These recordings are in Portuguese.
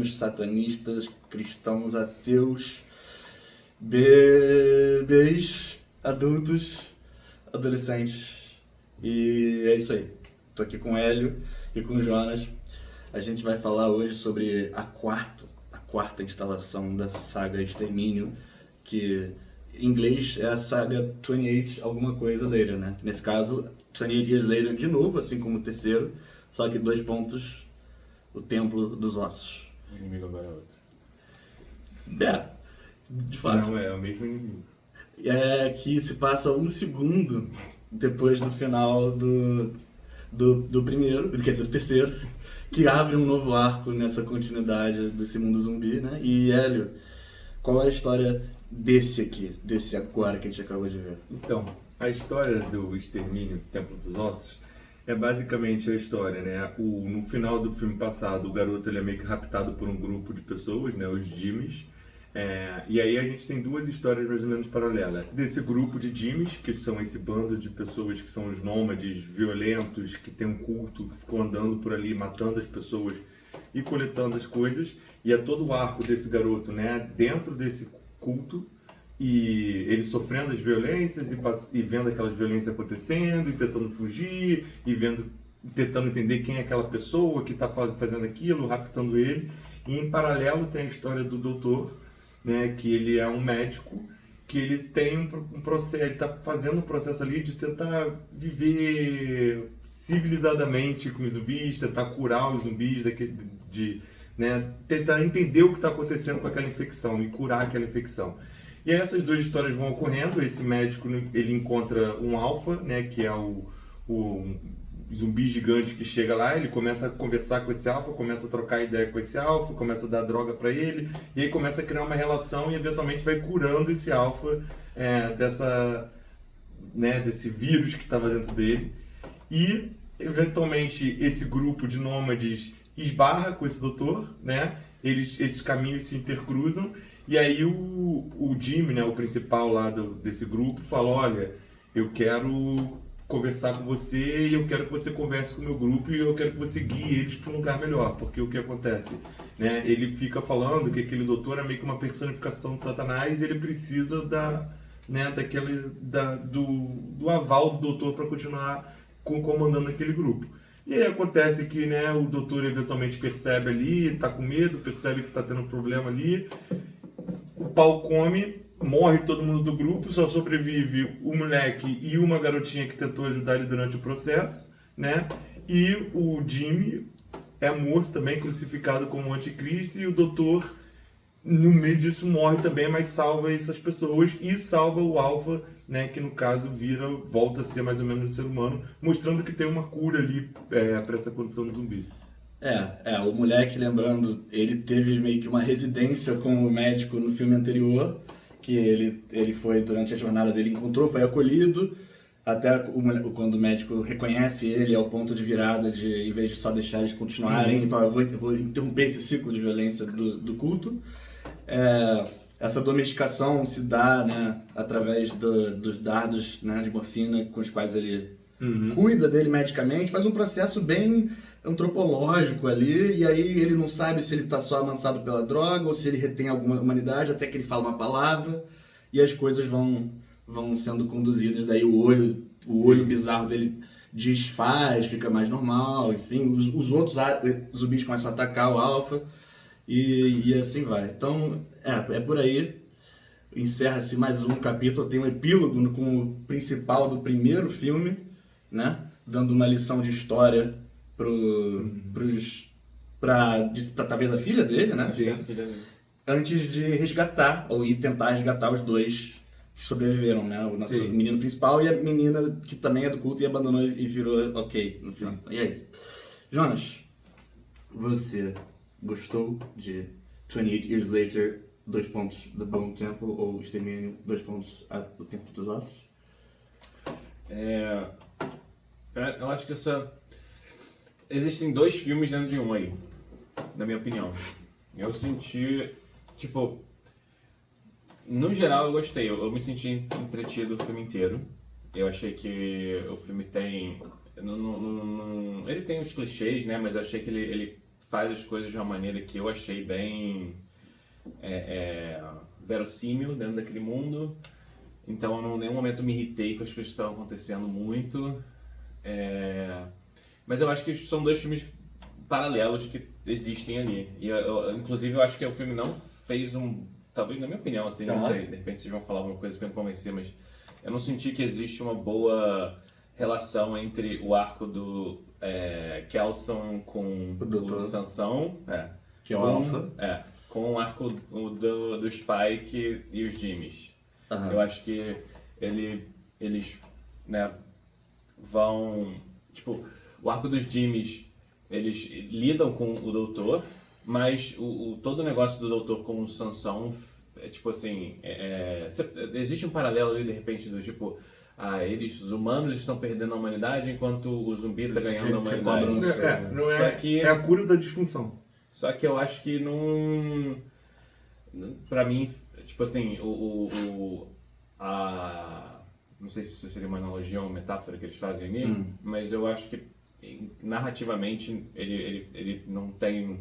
veganos, satanistas, cristãos, ateus, bebês, adultos, adolescentes. E é isso aí. Tô aqui com o Hélio e com o Jonas. A gente vai falar hoje sobre a quarta instalação da saga Extermínio, que em inglês é a saga 28 alguma coisa later, né? Nesse caso, 28 Years Later de novo, assim como o terceiro, só que 2 pontos, o Templo dos Ossos. O inimigo agora é outro. É, de fato. Não, é o mesmo inimigo. É que se passa 1 segundo depois do final do primeiro, quer dizer, do terceiro, que abre um novo arco nessa continuidade desse mundo zumbi, né? E Hélio, qual é a história desse agora que a gente acabou de ver? Então, a história do Extermínio, Templo dos Ossos, é basicamente a história, né? No final do filme passado, o garoto ele é meio que raptado por um grupo de pessoas, né? Os Jimmys. E aí a gente tem 2 histórias mais ou menos paralelas. Desse grupo de Jimmys, que são esse bando de pessoas que são os nômades violentos, que tem um culto, que ficam andando por ali, matando as pessoas e coletando as coisas. E é todo o arco desse garoto, né? Dentro desse culto, e ele sofrendo as violências e vendo aquelas violências acontecendo, e tentando fugir, e tentando entender quem é aquela pessoa que está fazendo aquilo, raptando ele. E em paralelo tem a história do doutor, né, que ele é um médico, que ele tem um processo, ele está fazendo um processo ali de tentar viver civilizadamente com os zumbis, tentar curar os zumbis, né, tentar entender o que está acontecendo com aquela infecção e curar aquela infecção. E aí essas 2 histórias vão ocorrendo. Esse médico ele encontra um alfa, né, que é o zumbi gigante que chega lá, ele começa a conversar com esse alfa, começa a trocar ideia com esse alfa, começa a dar droga para ele, e aí começa a criar uma relação e eventualmente vai curando esse alfa desse vírus que estava dentro dele. E eventualmente esse grupo de nômades esbarra com esse doutor, né? Esses caminhos se intercruzam, e aí o Jimmy, né, o principal lá desse grupo, fala: olha, eu quero conversar com você e eu quero que você converse com o meu grupo e eu quero que você guie eles para um lugar melhor, porque o que acontece, né? Ele fica falando que aquele doutor é meio que uma personificação de Satanás e ele precisa do aval do doutor para continuar comandando aquele grupo. E aí acontece que, né, o doutor eventualmente percebe ali, está com medo, percebe que está tendo um problema ali, o pau come, morre todo mundo do grupo, só sobrevive o moleque e uma garotinha que tentou ajudar ele durante o processo, né? E o Jimmy é morto também, crucificado como anticristo, e o doutor, no meio disso, morre também, mas salva essas pessoas e salva o alfa, né? Que no caso volta a ser mais ou menos um ser humano, mostrando que tem uma cura ali para essa condição de zumbi. O moleque, lembrando, ele teve meio que uma residência com o médico no filme anterior, que ele foi, durante a jornada dele, encontrou, foi acolhido, até quando o médico reconhece ele ao ponto de virada, em vez de só deixar eles continuarem, ele fala: eu vou interromper esse ciclo de violência do culto. Essa domesticação se dá, né, através dos dardos, né, de morfina com os quais ele cuida dele medicamente, faz um processo bem antropológico ali, e aí ele não sabe se ele está só amansado pela droga ou se ele retém alguma humanidade, até que ele fala uma palavra e as coisas vão sendo conduzidas. Daí o olho bizarro dele desfaz, fica mais normal, enfim, os outros zumbis começam a atacar o alfa e assim vai. Então é por aí. Encerra-se mais um capítulo, tem um epílogo com o principal do primeiro filme, né, dando uma lição de história para talvez a filha dele, né? Sim, a filha dele. Antes de resgatar, ou ir tentar resgatar os 2 que sobreviveram, né? O nosso menino principal e a menina que também é do culto e abandonou e virou ok no final. E é isso. Jonas, você gostou de 28 Years Later, 2 pontos, The Bone Temple, ou Extermínio, 2 pontos, o Templo dos Ossos? Eu acho que existem 2 filmes dentro de um aí, na minha opinião. Eu senti, no geral eu gostei, eu me senti entretido o filme inteiro. Eu achei que o filme tem, ele tem os clichês, né, mas eu achei que ele faz as coisas de uma maneira que eu achei bem verossímil dentro daquele mundo. Então, em nenhum momento me irritei com as coisas que estavam acontecendo muito. Mas eu acho que são dois filmes paralelos que existem ali. E, inclusive, eu acho que o filme não fez talvez na minha opinião, assim, não sei, de repente vocês vão falar alguma coisa para me convencer, mas eu não senti que existe uma boa relação entre o arco do Kelson com o Sansão, que é o Alpha, com o arco do Spike e os Jimmys. Eu acho que eles, né, vão, tipo, o arco dos Jimmys, eles lidam com o Doutor, mas todo o negócio do Doutor com o Sansão tipo assim, existe um paralelo ali de repente do tipo, os humanos estão perdendo a humanidade enquanto o zumbi está ganhando a humanidade. É a cura da disfunção. Só que eu acho que não, pra mim, tipo assim, não sei se seria uma analogia ou uma metáfora que eles fazem ali, mas eu acho que narrativamente ele não tem.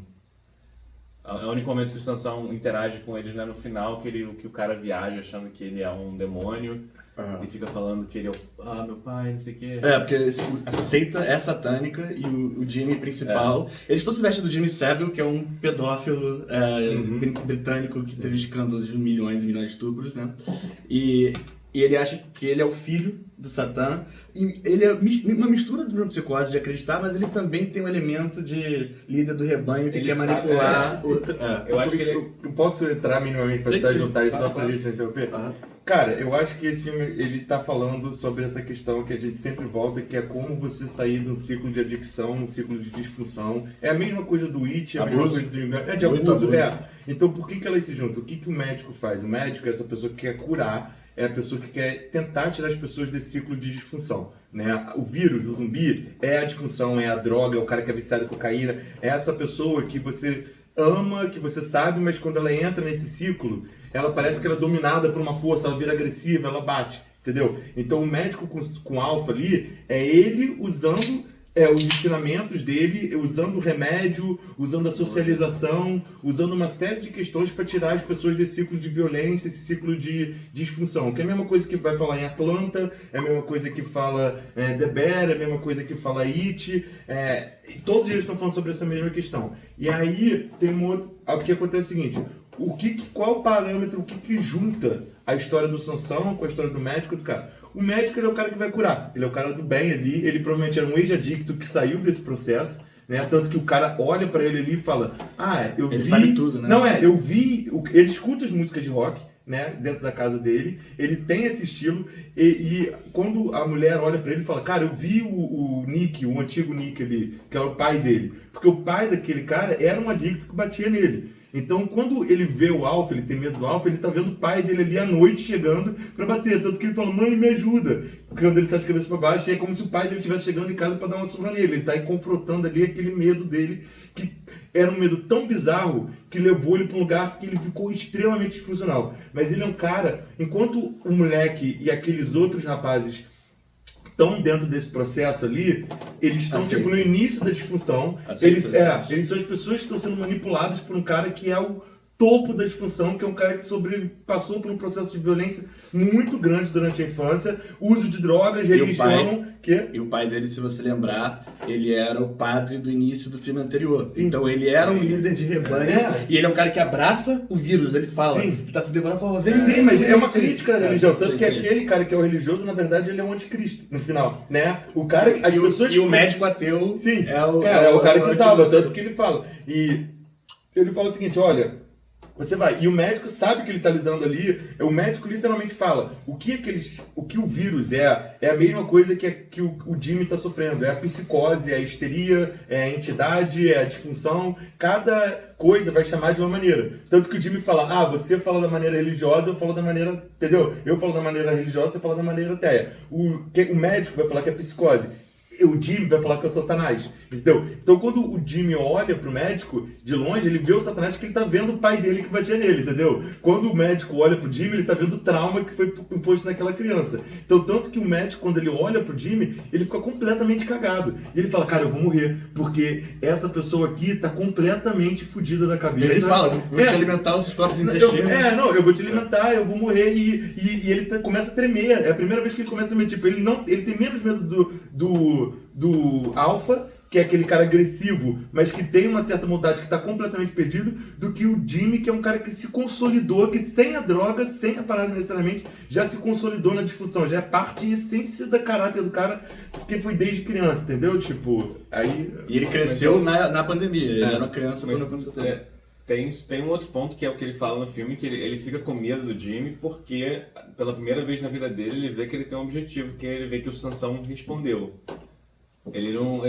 É o único momento que o Sansão interage com eles, né, no final, que o cara viaja achando que ele é um demônio e fica falando que ele é meu pai, não sei o quê. Porque essa seita é satânica e o Jimmy principal, eles todos se vestem do Jimmy Savile, que é um pedófilo britânico que teve escândalo de milhões e milhões de estupros, né? E ele acha que ele é o filho do Satã, e ele é uma mistura de uma psicose de acreditar, mas ele também tem um elemento de líder do rebanho que quer manipular. Eu acho que ele... Eu posso entrar minimamente para tentar juntar isso só pra gente interromper? Cara, eu acho que esse filme, ele tá falando sobre essa questão que a gente sempre volta, que é como você sair de um ciclo de adicção, um ciclo de disfunção. É a mesma coisa do It, a mesma coisa de abuso. Então por que elas se juntam? O que o médico faz? O médico é essa pessoa que quer curar, é a pessoa que quer tentar tirar as pessoas desse ciclo de disfunção, né? O vírus, o zumbi, é a disfunção, é a droga, é o cara que é viciado em cocaína, é essa pessoa que você ama, que você sabe, mas quando ela entra nesse ciclo, ela parece que ela é dominada por uma força, ela vira agressiva, ela bate, entendeu? Então o médico com alfa ali, é ele usando os ensinamentos dele, usando o remédio, usando a socialização, usando uma série de questões para tirar as pessoas desse ciclo de violência, esse ciclo de disfunção. Que é a mesma coisa que vai falar em Atlanta, é a mesma coisa que fala The Bear, é a mesma coisa que fala It, e todos eles estão falando sobre essa mesma questão. E aí tem o que acontece é o seguinte, qual o parâmetro, o que junta a história do Sansão com a história do médico do cara? O médico, ele é o cara que vai curar, ele é o cara do bem ali, ele provavelmente era um ex-adicto que saiu desse processo, né? Tanto que o cara olha pra ele ali e fala, ele sabe tudo, né? Eu vi, ele escuta as músicas de rock, né, dentro da casa dele, ele tem esse estilo, e quando a mulher olha pra ele e fala, cara, eu vi o Nick, o antigo Nick ali, que é o pai dele, porque o pai daquele cara era um adicto que batia nele. Então, quando ele vê o Alpha, ele tem medo do Alpha, ele tá vendo o pai dele ali à noite chegando pra bater. Tanto que ele fala, mãe, me ajuda. Quando ele tá de cabeça pra baixo, é como se o pai dele estivesse chegando em casa pra dar uma surra nele. Ele tá aí confrontando ali aquele medo dele, que era um medo tão bizarro que levou ele pra um lugar que ele ficou extremamente disfuncional. Mas ele é um cara, enquanto o moleque e aqueles outros rapazes estão dentro desse processo ali, eles estão tipo no início da disfunção, eles são as pessoas que estão sendo manipuladas por um cara que é o topo da disfunção, que é um cara que passou por um processo de violência muito grande durante a infância, uso de drogas, religião... E o pai dele, se você lembrar, ele era o padre do início do filme anterior. Sim. Então ele era um líder de rebanho, e ele é um cara que abraça o vírus, ele fala, que tá se devorando, fala, vem. Sim, mas é uma crítica à religião, tanto que aquele cara que é o religioso, na verdade, ele é um anticristo, no final, né? O cara que... o médico ateu é o cara que salva, tanto que ele fala. E ele fala o seguinte, olha... Você vai, e o médico sabe que ele está lidando ali, o médico literalmente fala, o que o vírus é a mesma coisa que o Jimmy está sofrendo, é a psicose, é a histeria, é a entidade, é a disfunção, cada coisa vai chamar de uma maneira. Tanto que o Jimmy fala, você fala da maneira religiosa, eu falo da maneira, entendeu? Eu falo da maneira religiosa, você fala da maneira ateia. O médico vai falar que é psicose. o Jimmy vai falar que é o Satanás, entendeu? Então quando o Jimmy olha pro médico, de longe, ele vê o Satanás porque ele tá vendo o pai dele que batia nele, entendeu? Quando o médico olha pro Jimmy, ele tá vendo o trauma que foi imposto naquela criança. Então tanto que o médico, quando ele olha pro Jimmy, ele fica completamente cagado. E ele fala, cara, eu vou morrer, porque essa pessoa aqui tá completamente fodida da cabeça. Ele fala, vou te alimentar os seus próprios intestinos. Eu vou te alimentar, eu vou morrer. E ele começa a tremer. É a primeira vez que ele começa a tremer. Tipo, ele tem menos medo do Alpha, que é aquele cara agressivo, mas que tem uma certa maldade, que está completamente perdido, do que o Jimmy, que é um cara que se consolidou, que sem a droga, sem a parada necessariamente, já se consolidou na disfunção, já é parte e essência do caráter do cara, porque foi desde criança, entendeu? Tipo, aí... E ele cresceu na pandemia, ele era uma criança quando aconteceu tudo. Tem um outro ponto que é o que ele fala no filme, que ele fica com medo do Jimmy porque pela primeira vez na vida dele ele vê que ele tem um objetivo, que ele vê que o Sansão respondeu. Ele não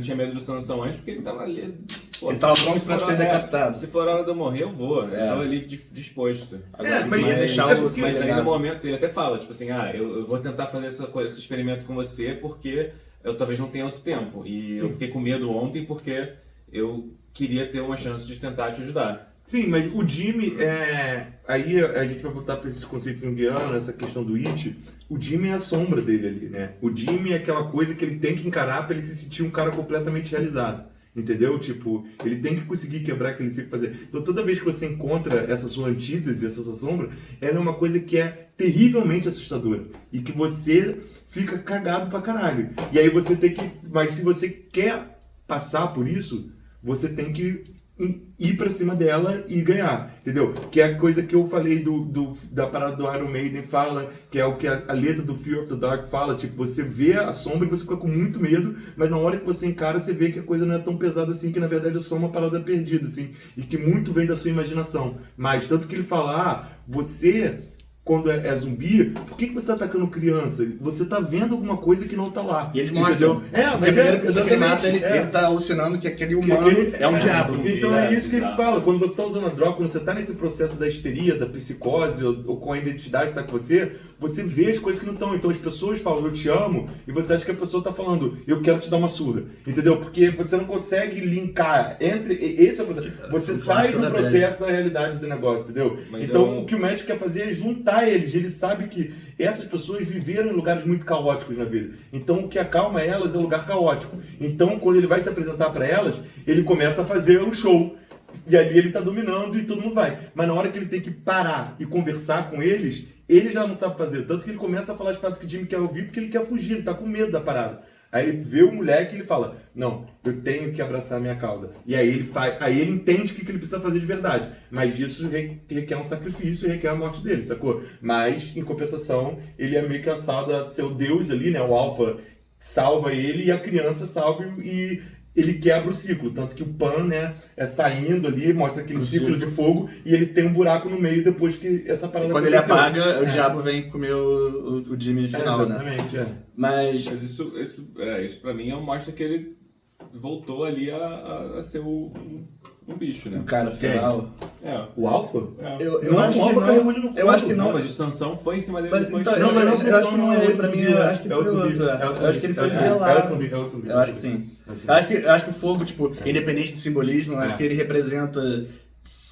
tinha medo do Sansão antes porque ele tava ali... Pô, ele tava pronto pra ser decapitado. Se for a hora de eu morrer, eu vou. Ele tava ali disposto. Agora, mas aí no momento ele até fala, tipo assim, eu vou tentar fazer esse experimento com você porque eu talvez não tenha outro tempo. E eu fiquei com medo ontem porque eu queria ter uma chance de tentar te ajudar. Sim, mas o Jimmy, aí a gente vai voltar para esse conceito junguiano, essa questão do It. O Jimmy é a sombra dele ali, né? O Jimmy é aquela coisa que ele tem que encarar para ele se sentir um cara completamente realizado. Entendeu? Tipo, ele tem que conseguir quebrar aquele ciclo fazer. Então toda vez que você encontra essa sua antítese, essa sua sombra, ela é uma coisa que é terrivelmente assustadora. E que você fica cagado pra caralho. E aí você tem que... Mas se você quer passar por isso, você tem que ir pra cima dela e ganhar, entendeu? Que é a coisa que eu falei da parada do Iron Maiden fala, que é o que a letra do Fear of the Dark fala, tipo, você vê a sombra e você fica com muito medo, mas na hora que você encara, você vê que a coisa não é tão pesada assim, que na verdade é só uma parada perdida, assim, e que muito vem da sua imaginação. Mas, tanto que ele fala, você... Quando é zumbi, por que você tá atacando criança? Você tá vendo alguma coisa que não tá lá. E eles mostram. Mas a primeira pessoa que mata, ele tá alucinando que aquele humano é um diabo. Então é isso que ele fala. Quando você tá usando a droga, quando você tá nesse processo da histeria, da psicose, ou com a identidade que tá com você vê as coisas que não estão. Então as pessoas falam, eu te amo, e você acha que a pessoa tá falando, eu quero te dar uma surra. Entendeu? Porque você não consegue linkar entre... Esse é o processo. Você sai do processo da realidade do negócio, entendeu? Então o que o médico quer fazer é juntar eles. Ele sabe que essas pessoas viveram em lugares muito caóticos na vida. Então o que acalma elas é um lugar caótico. Então quando ele vai se apresentar para elas, ele começa a fazer um show. E ali ele tá dominando e todo mundo vai. Mas na hora que ele tem que parar e conversar com eles, ele já não sabe fazer. Tanto que ele começa a falar as paradas que o Jimmy quer ouvir porque ele quer fugir, ele tá com medo da parada. Aí ele vê o moleque e ele fala, não, eu tenho que abraçar a minha causa. E aí ele entende o que ele precisa fazer de verdade. Mas isso requer um sacrifício e requer a morte dele, sacou? Mas, em compensação, ele é meio que assado a ser o Deus ali, né? O Alpha salva ele e a criança salva e ele quebra o ciclo. Tanto que o Pan, né, é saindo ali, mostra aquele ciclo de fogo e ele tem um buraco no meio depois que essa parada aconteceu. Quando ele apaga, o diabo vem comer o Jimmy final, exatamente, né? Mas isso pra mim mostra que ele voltou ali a ser um bicho, né? O cara final. O Alpha? Eu acho que não. Eu acho que não. Mas o Sansão foi em cima dele depois. Então, não, mas eu acho que não é ele, pra mim, eu acho que foi o outro. Eu acho que ele foi violado. Eu acho que sim. Eu acho que o fogo, tipo, independente do simbolismo, eu acho que ele representa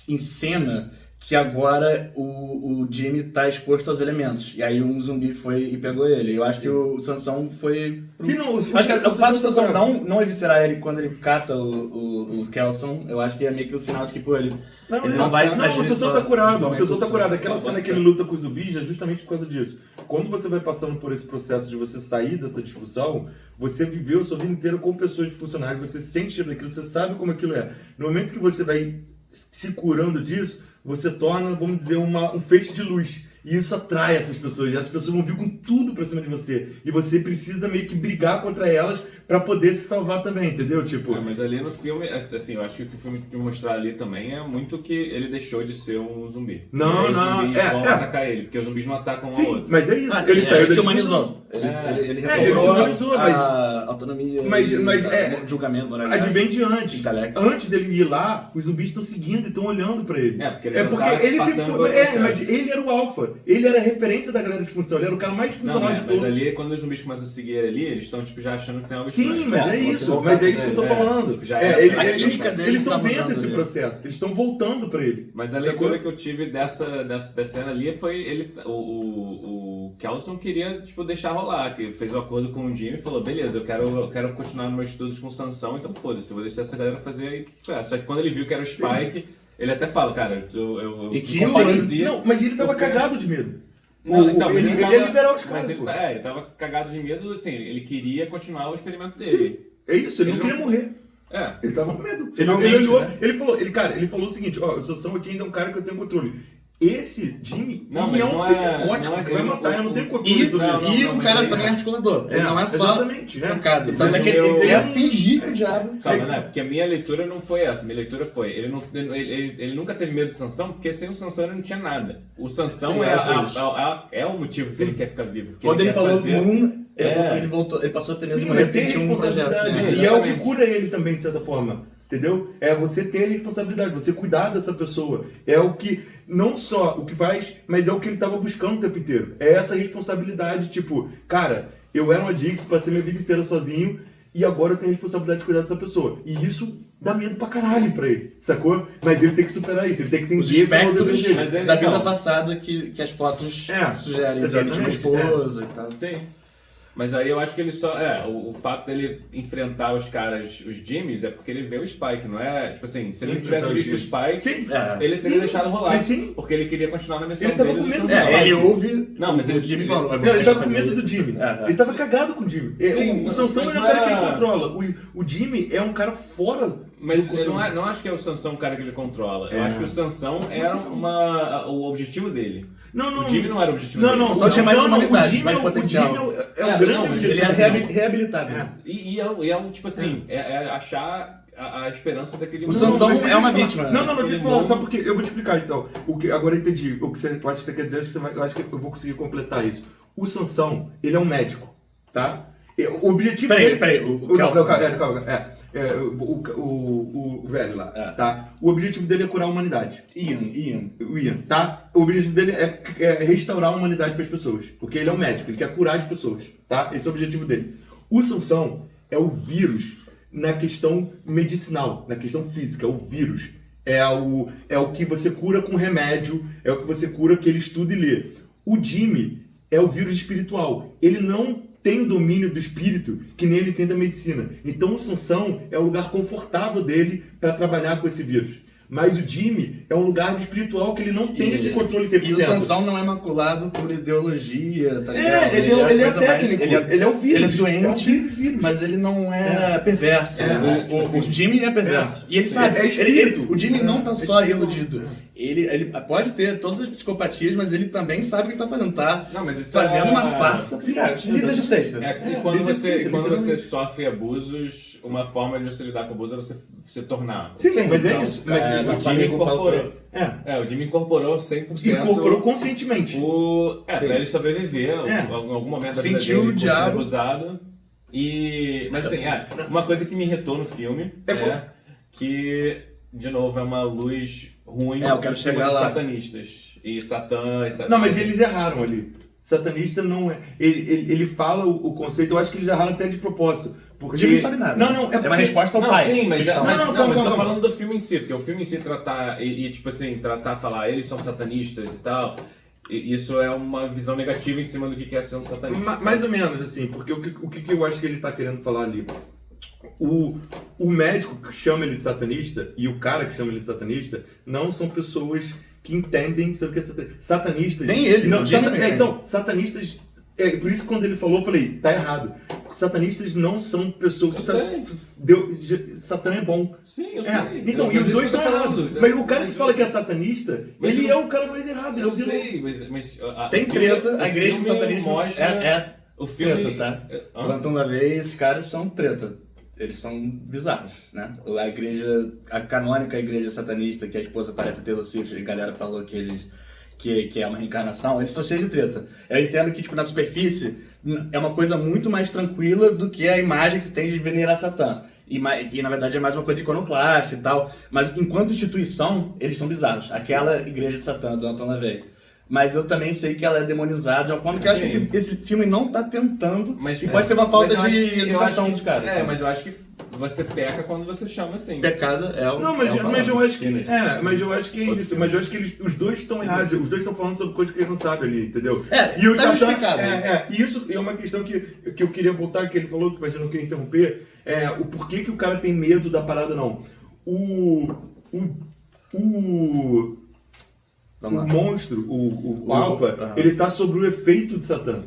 em cena que agora o Jimmy tá exposto aos elementos. E aí um zumbi foi e pegou ele. Eu acho que o Sansão foi... Sim, não, acho que o fato do Sansão não eviscerar ele quando ele cata o Kelson, eu acho que é meio que o sinal de que, pô, ele não vai... Não, o Sansão tá curado. O Sansão tá curado. Aquela cena que ele luta com os zumbis é justamente por causa disso. Quando você vai passando por esse processo de você sair dessa disfunção, você viveu a sua vida inteira com pessoas disfuncionais, você sente cheiro daquilo, você sabe como aquilo é. No momento que você vai se curando disso, você torna, vamos dizer, um feixe de luz. E isso atrai essas pessoas. E as pessoas vão vir com tudo pra cima de você. E você precisa meio que brigar contra elas pra poder se salvar também, entendeu? Tipo... mas ali no filme, assim, eu acho que o que o filme quer mostrar ali também é muito que ele deixou de ser um zumbi. Não. Os zumbis vão atacar ele, porque os zumbis não atacam Sim, o outro. mas é isso. Ele saiu da se humanizou. Ele ele simbolizou, a autonomia mas julgamento, moralidade. advém de antes. Intelecto. Antes dele ir lá, os zumbis estão seguindo e estão olhando pra ele. Porque ele ele sempre foi. Mas ele era o alfa. Ele era a referência da galera de função. Ele era o cara mais funcional de todos. Mas ali, quando os zumbis começam a seguir ele ali, eles estão tipo, já achando que tem algo Sim, estranho. mas é isso. Mas é isso que eu tô falando. Eles estão vendo esse processo. Eles estão voltando pra ele. Mas a leitura que eu tive dessa cena ali foi ele, o Kelson queria tipo, deixar rolar, que fez um acordo com o Jimmy e falou, beleza, eu quero continuar meus estudos com Sansão, então foda-se, eu vou deixar essa galera fazer aí o que for. Só que quando ele viu que era o Spike, ele até fala, cara, eu Não, mas ele tava cagado de medo. Não, então, ele ia liberar os caras. Ele tava cagado de medo, assim, ele queria continuar o experimento dele. Sim, é isso, ele não queria morrer. Ele tava com medo. Ele olhou, né? ele falou o seguinte, ó, o Sansão aqui ainda é um cara que eu tenho controle. Esse Jimmy é um psicótico que vai matar, eu não tenho controle sobre isso. E o cara também é articulador. Ele não é só pancada. Tanto é que ele quer fingir que o diabo... Porque a minha leitura não foi essa. Minha leitura foi, ele nunca teve medo de Sansão, porque sem o Sansão ele não tinha nada. O Sansão é o motivo que ele quer ficar vivo. Quando ele falou Moon, ele passou a ter medo de morrer porque tinha um projeto. E é o que cura ele também, de certa forma. Entendeu? É você ter a responsabilidade, você cuidar dessa pessoa. É o que, não só o que faz, mas é o que ele estava buscando o tempo inteiro. É essa responsabilidade, tipo, cara, eu era um adicto, passei minha vida inteira sozinho e agora eu tenho a responsabilidade de cuidar dessa pessoa. E isso dá medo pra caralho pra ele, sacou? Mas ele tem que superar isso, ele tem que entender o espectros da vida passada que as fotos sugerem. Ele tinha uma esposa e tal. Sim. Mas aí eu acho que ele só... o fato dele enfrentar os caras, os Jimmys, é porque ele vê o Spike, não é? Tipo assim, se ele não tivesse visto o Spike, ele seria deixado rolar. Porque ele queria continuar na missão dele. Ele tava com medo do Spike. Ele ouve... Não, mas o Jimmy falou. Não, ele tava com medo do Jimmy. Ele tava cagado com o Jimmy. O Sansão é o cara que ele controla. O Jimmy é um cara fora... Mas eu não acho que é o Sansão o cara que ele controla. Eu acho que o Sansão era o objetivo dele. Não. O Jimmy não era o objetivo dele. Não, só tinha mais humanidade, mais potencial. O Jimmy é o grande objetivo. Ele é reabilitável. E é tipo assim, é achar a esperança daquele mundo. O Sansão é uma vítima. Não, deixa eu falar, sabe por quê? Eu vou te explicar então. Agora eu entendi o que eu acho que você quer dizer, eu acho que eu vou conseguir completar isso. O Sansão, ele é um médico, tá? O objetivo dele... Peraí, o velho lá, tá? O objetivo dele é curar a humanidade. Ian, tá? O objetivo dele é restaurar a humanidade para as pessoas. Porque ele é um médico, ele quer curar as pessoas, tá? Esse é o objetivo dele. O Sansão é o vírus na questão medicinal, na questão física, é o vírus. É o que você cura com remédio, é o que você cura que ele estuda e lê. O Jimmy é o vírus espiritual. Ele não tem o domínio do espírito que nem ele tem da medicina. Então o Sansão é o lugar confortável dele para trabalhar com esse vírus. Mas o Jimmy é um lugar espiritual que ele não tem esse controle 100%. E o Sansão não é maculado por ideologia, tá ligado? Ele é técnico, ele é o vírus. Ele é doente, mas ele não é perverso. O Jimmy é perverso. E ele sabe, o Jimmy não tá só iludido. Ele pode ter todas as psicopatias, mas ele também sabe o que ele tá fazendo, tá? Não, mas isso fazendo uma farsa. Lida de seita. E quando você sofre abusos, uma forma de você lidar com abuso é você se tornar. Sim, mas é isso. O Jimmy incorporou. O Jimmy incorporou 100%. Incorporou conscientemente. Pra ele sobreviver, em algum momento da vida dele, por ser abusado. Mas assim, uma coisa que me irritou no filme é que, de novo, é uma luz ruim por cima dos satanistas. E Satã... Não, mas eles erraram ali. Satanista não é... Ele fala o conceito, eu acho que eles erraram até de propósito. Porque... O Jimmy não sabe nada. Não, é uma resposta ao pai. Sim, mas eu tô falando do filme em si, porque o filme em si tratar, tipo assim, falar, eles são satanistas e tal, isso é uma visão negativa em cima do que é ser um satanista. Mais ou menos, assim, porque o que eu acho que ele tá querendo falar ali? O médico que chama ele de satanista e o cara que chama ele de satanista não são pessoas que entendem sobre o que é satanista. Satanistas... Nem ele. Não, então, satanistas... por isso que quando ele falou, eu falei, tá errado. Satanistas não são pessoas... Satã é bom. Sim, eu sei. Então, e os dois estão errados. Mas o cara que fala que é satanista, ele é o cara mais errado. Eu sei, mas tem treta, a igreja do satanismo mostra... O filme, treta, tá? Plantão da vez, esses caras são treta. Eles são bizarros, né? A canônica igreja satanista, que a esposa parece Taylor Swift, a galera falou que que é uma reencarnação, eles são cheios de treta. Eu entendo que, tipo, na superfície, é uma coisa muito mais tranquila do que a imagem que você tem de venerar Satã. E na verdade é mais uma coisa iconoclasta e tal. Mas enquanto instituição, eles são bizarros. Aquela igreja de Satã, do Anton LaVey. Mas eu também sei que ela é demonizada de uma forma que eu acho que esse filme não tá tentando. E pode ser uma falta de educação dos caras. Mas eu acho que você peca quando você chama assim. Pecado é o. Não, mas eu acho que. Mas eu acho que é isso. Mas eu acho que os dois estão errados. Os dois estão falando sobre coisas que eles não sabem ali, entendeu? E o Satã. justificado. E isso é uma questão que eu queria voltar, que ele falou, mas eu não queria interromper. O porquê que o cara tem medo da parada, não. O monstro, o alfa, ele tá sobre o efeito de Satã.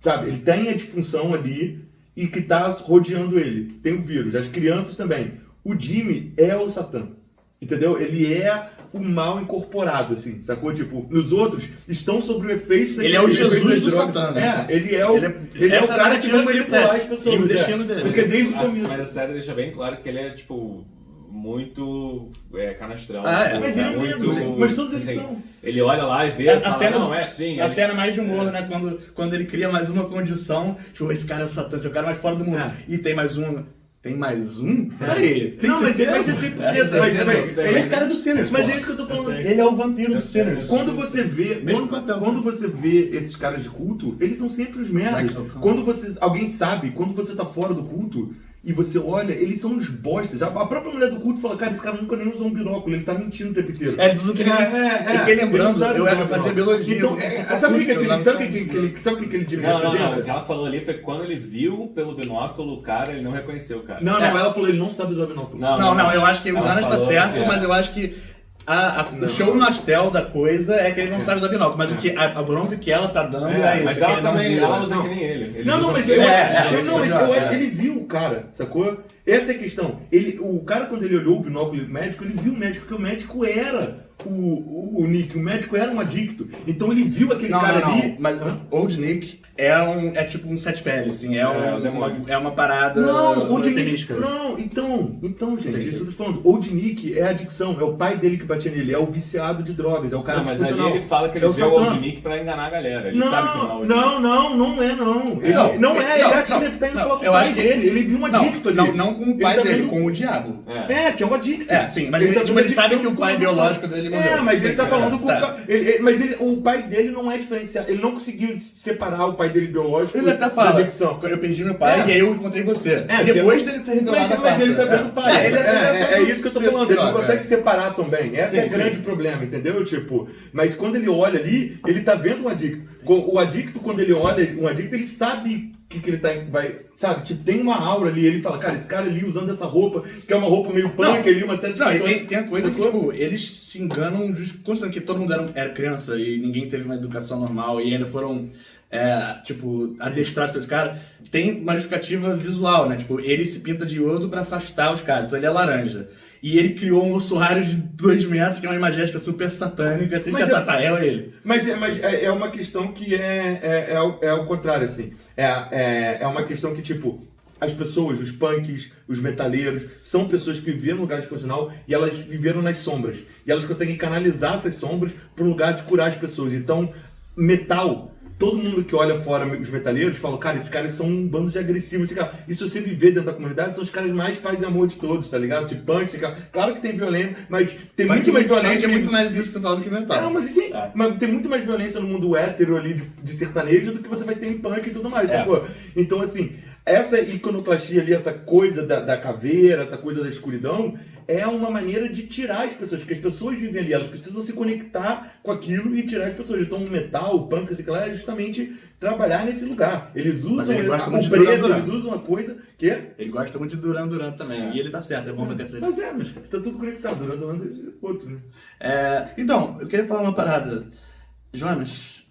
Sabe? Ele tem a disfunção ali e que tá rodeando ele. Tem o vírus. As crianças também. O Jimmy é o Satã. Entendeu? Ele é o mal incorporado, assim, sacou? Tipo, os outros estão sobre o efeito daquele. Ele é o Jesus do Satã, né? Ele é o cara que vai manipular as pessoas. O destino dele. Porque desde o começo. Mas a série deixa bem claro que ele é, tipo, muito canastrão. Mas ele é muito. Mas todos eles assim, são. Ele olha lá e vê e fala, não, é assim. A cena mais de humor, né? Quando ele cria mais uma condição, tipo, esse cara é o Satã, esse é o cara mais fora do mundo. E tem mais um. Tem mais um? Peraí, tem não, mas é 100%. Esse cara é do Sinners. Mas é isso que eu tô falando. Ele é o vampiro do Sinners. Quando você vê esses caras de culto, eles são sempre os merdas. Quando alguém sabe, quando você tá fora do culto e você olha, eles são uns bostas. A própria mulher do culto fala, cara, esse cara nunca nem usou um binóculo, ele tá mentindo o tempo inteiro. Eles usam que ele... Eu fiquei lembrando, eu fazia biologia. Então, sabe o que aquele Jimmy representa? Não, o que ela falou ali foi que quando ele viu pelo binóculo o cara, ele não reconheceu o cara. Não, ela falou, ele não sabe usar binóculo. Não, eu acho que o Jonas tá certo, mas eu acho que o show nastel da coisa é que ele não sabe usar binóculo, mas a bronca que ela tá dando é isso. Mas ela também, ela usa que nem ele. Ele viu o cara, sacou? Essa é a questão. O cara, quando ele olhou o binóculo médico, ele viu o médico, porque o médico era o Nick, o médico era um adicto. Então ele viu aquele cara ali. Mas o Old Nick é tipo um sete pele, assim, é uma parada. Não, Old Nick. Não, então, gente, isso que eu tô falando. Old Nick é a adicção, é o pai dele que batia nele, é o viciado de drogas, é o cara mas ali ele fala que ele viu o Old Nick pra enganar a galera. Ele sabe que não é o Old Nick. Não é. Ele acha que ele tá indo falar com o pai dele. Ele viu um adicto ali. Não com o pai dele, com o diabo. Que é um adicto. Sim, mas ele sabe que o pai biológico dele morreu. Mas ele tá falando com o pai dele não é diferenciado. Ele não conseguiu separar o pai dele biológico da adicção. Eu perdi meu pai e aí eu encontrei você. Depois dele ter revelado a Mas ele tá vendo o pai. É isso que eu tô falando. Ele não consegue separar também. Esse é o grande problema, entendeu? Tipo, mas quando ele olha ali, ele tá vendo um adicto. O adicto, quando ele olha um adicto, ele sabe que ele sabe, tipo, tem uma aura ali, ele fala, cara, esse cara ali usando essa roupa, que é uma roupa meio punk ali, uma série de coisas. Tem a coisa que, tipo, eles se enganam, considerando que todo mundo era criança e ninguém teve uma educação normal e ainda foram, adestrados pra esse cara. Tem uma justificativa visual, né? Tipo, ele se pinta de iodo pra afastar os caras, então ele é laranja. E ele criou um ossuário de 2 metros, que é uma imagética super satânica, assim, ele. Mas é uma questão que é o contrário, assim. É uma questão que, tipo, as pessoas, os punks, os metaleiros, são pessoas que viveram no lugar disfuncional e elas viveram nas sombras. E elas conseguem canalizar essas sombras para um lugar de curar as pessoas. Então, metal... Todo mundo que olha fora os metaleiros fala, cara, esses caras são um bando de agressivos. E se você viver dentro da comunidade, são os caras mais paz e amor de todos, tá ligado? Tipo, punk, claro que tem violência, mas tem muito mais violência. É muito mais isso que você fala do que metal. Não, mas assim, mas tem muito mais violência no mundo hétero ali de sertanejo do que você vai ter em punk e tudo mais, sacou? Então, assim, essa iconoclastia ali, essa coisa da caveira, essa coisa da escuridão, é uma maneira de tirar as pessoas, porque as pessoas vivem ali, elas precisam se conectar com aquilo e tirar as pessoas. Então o metal, o punk, assim, é justamente trabalhar nesse lugar. Eles usam o preto, eles usam a coisa que... Ele gosta muito de Duran Duran também, e ele tá certo, é bom pra cacete. Mas tá tudo conectado, Duran Duran é outro, né? Então, eu queria falar uma parada. Jonas,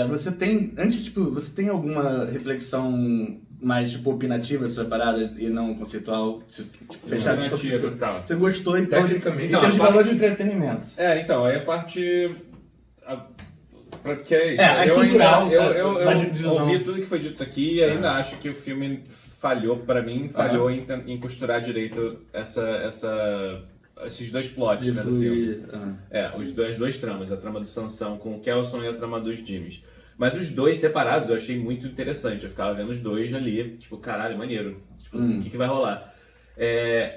você tem alguma reflexão mais, tipo, opinativa sobre a parada e não conceitual? Fechar esse tópico. Você gostou, então, tecnicamente. Em termos de valor de entretenimento. Então, aí a parte... Porque é isso. A estrutural. Eu ouvi tudo que foi dito aqui e ainda acho que o filme falhou, pra mim, em costurar direito esses dois plots, De né, do filme. fluir. As duas tramas, a trama do Sansão com o Kelson e a trama dos Jimmys. Mas os dois separados eu achei muito interessante, eu ficava vendo os dois ali, tipo, caralho, maneiro, tipo assim, o que vai rolar?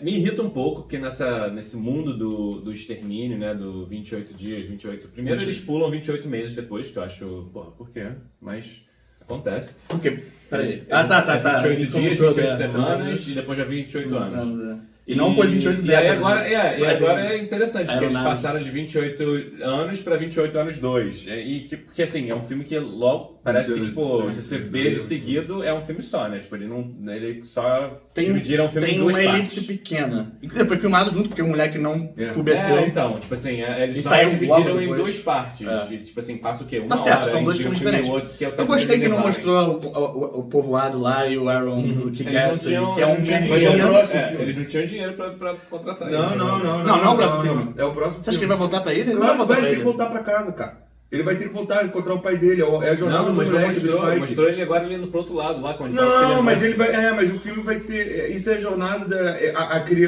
Me irrita um pouco, porque nesse mundo do extermínio, né, do 28 dias, 28... Primeiro eles pulam 28 meses depois, que eu acho, porra, por quê? Mas acontece. Por quê? Peraí. Tá. 28 dias, 28 semanas semanas e depois já 28 anos. E não foi 28 décadas. E agora é interessante, porque eles passaram de 28 anos pra 28 anos 2. Porque assim, é um filme que logo parece que, tipo, se você vê ele seguido, é um filme só, né? Tipo, ele só dividiram o filme em duas partes. Tem uma elipse pequena. E foi filmado junto, porque o moleque não pubesceu. Então, tipo assim, eles só saiu dividiram em duas partes. E, tipo assim, passa o quê? Uma hora são dois entre um filmes filme e diferentes. outro, que é o Eu gostei que não mostrou o povoado lá e o Aaron que é um Eles não tinham dinheiro pra contratar ele. Não é o próximo filme. É o próximo. Você acha que ele vai voltar pra ilha? Claro, vai ter que voltar pra casa, cara. Ele vai ter que voltar a encontrar o pai dele, é a jornada do moleque do Spike. Mostrou ele agora ali pro outro lado, lá quando Não, mas ele vai. Mas o filme vai ser. Isso é a jornada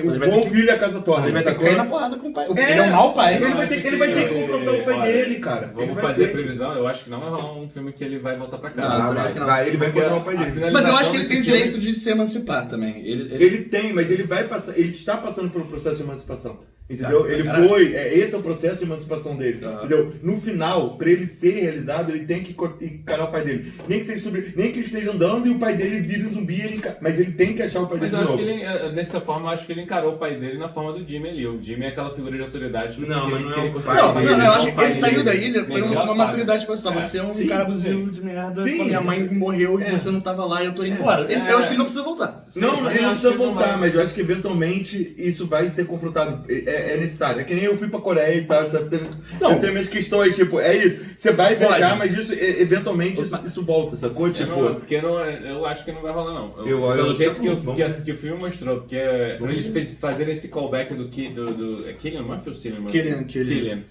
o bom filho e a casa torta. Ele vai ter que cair na porrada com o pai. Ele é um mau pai. Ele vai ter que confrontar o pai dele, cara. Vamos fazer a previsão, eu acho que não vai rolar um filme que ele vai voltar pra casa. Ele vai encontrar o pai dele. Mas eu acho que ele tem o direito de se emancipar também. Ele tem, mas ele vai passar. Ele está passando por um processo de emancipação. Entendeu? Esse é o processo de emancipação dele. Entendeu? No final, pra ele ser realizado, ele tem que encarar o pai dele. Nem que ele esteja andando e o pai dele vira um zumbi, mas ele tem que achar o pai dele de novo. Mas eu acho que dessa forma, eu acho que ele encarou o pai dele na forma do Jimmy ali. O Jimmy é aquela figura de autoridade. Não, mas não é o pai dele. Não, eu acho que ele saiu da ilha, foi uma maturidade pessoal. Você é um cara abusivo de merda, minha mãe morreu e você não tava lá e eu tô indo embora. Eu acho que ele não precisa voltar. Não, ele não precisa voltar, mas eu acho que eventualmente isso vai ser confrontado. É necessário. É que nem eu fui pra Coreia e tal, sabe? Tem minhas questões, tipo, é isso. Você vai viajar, mas isso, eventualmente, isso volta, sacou? Porque eu acho que não vai rolar, não. Pelo jeito que o filme mostrou, porque pra eles fazerem esse callback do Cillian Murphy ou Cillian Murphy? Cillian.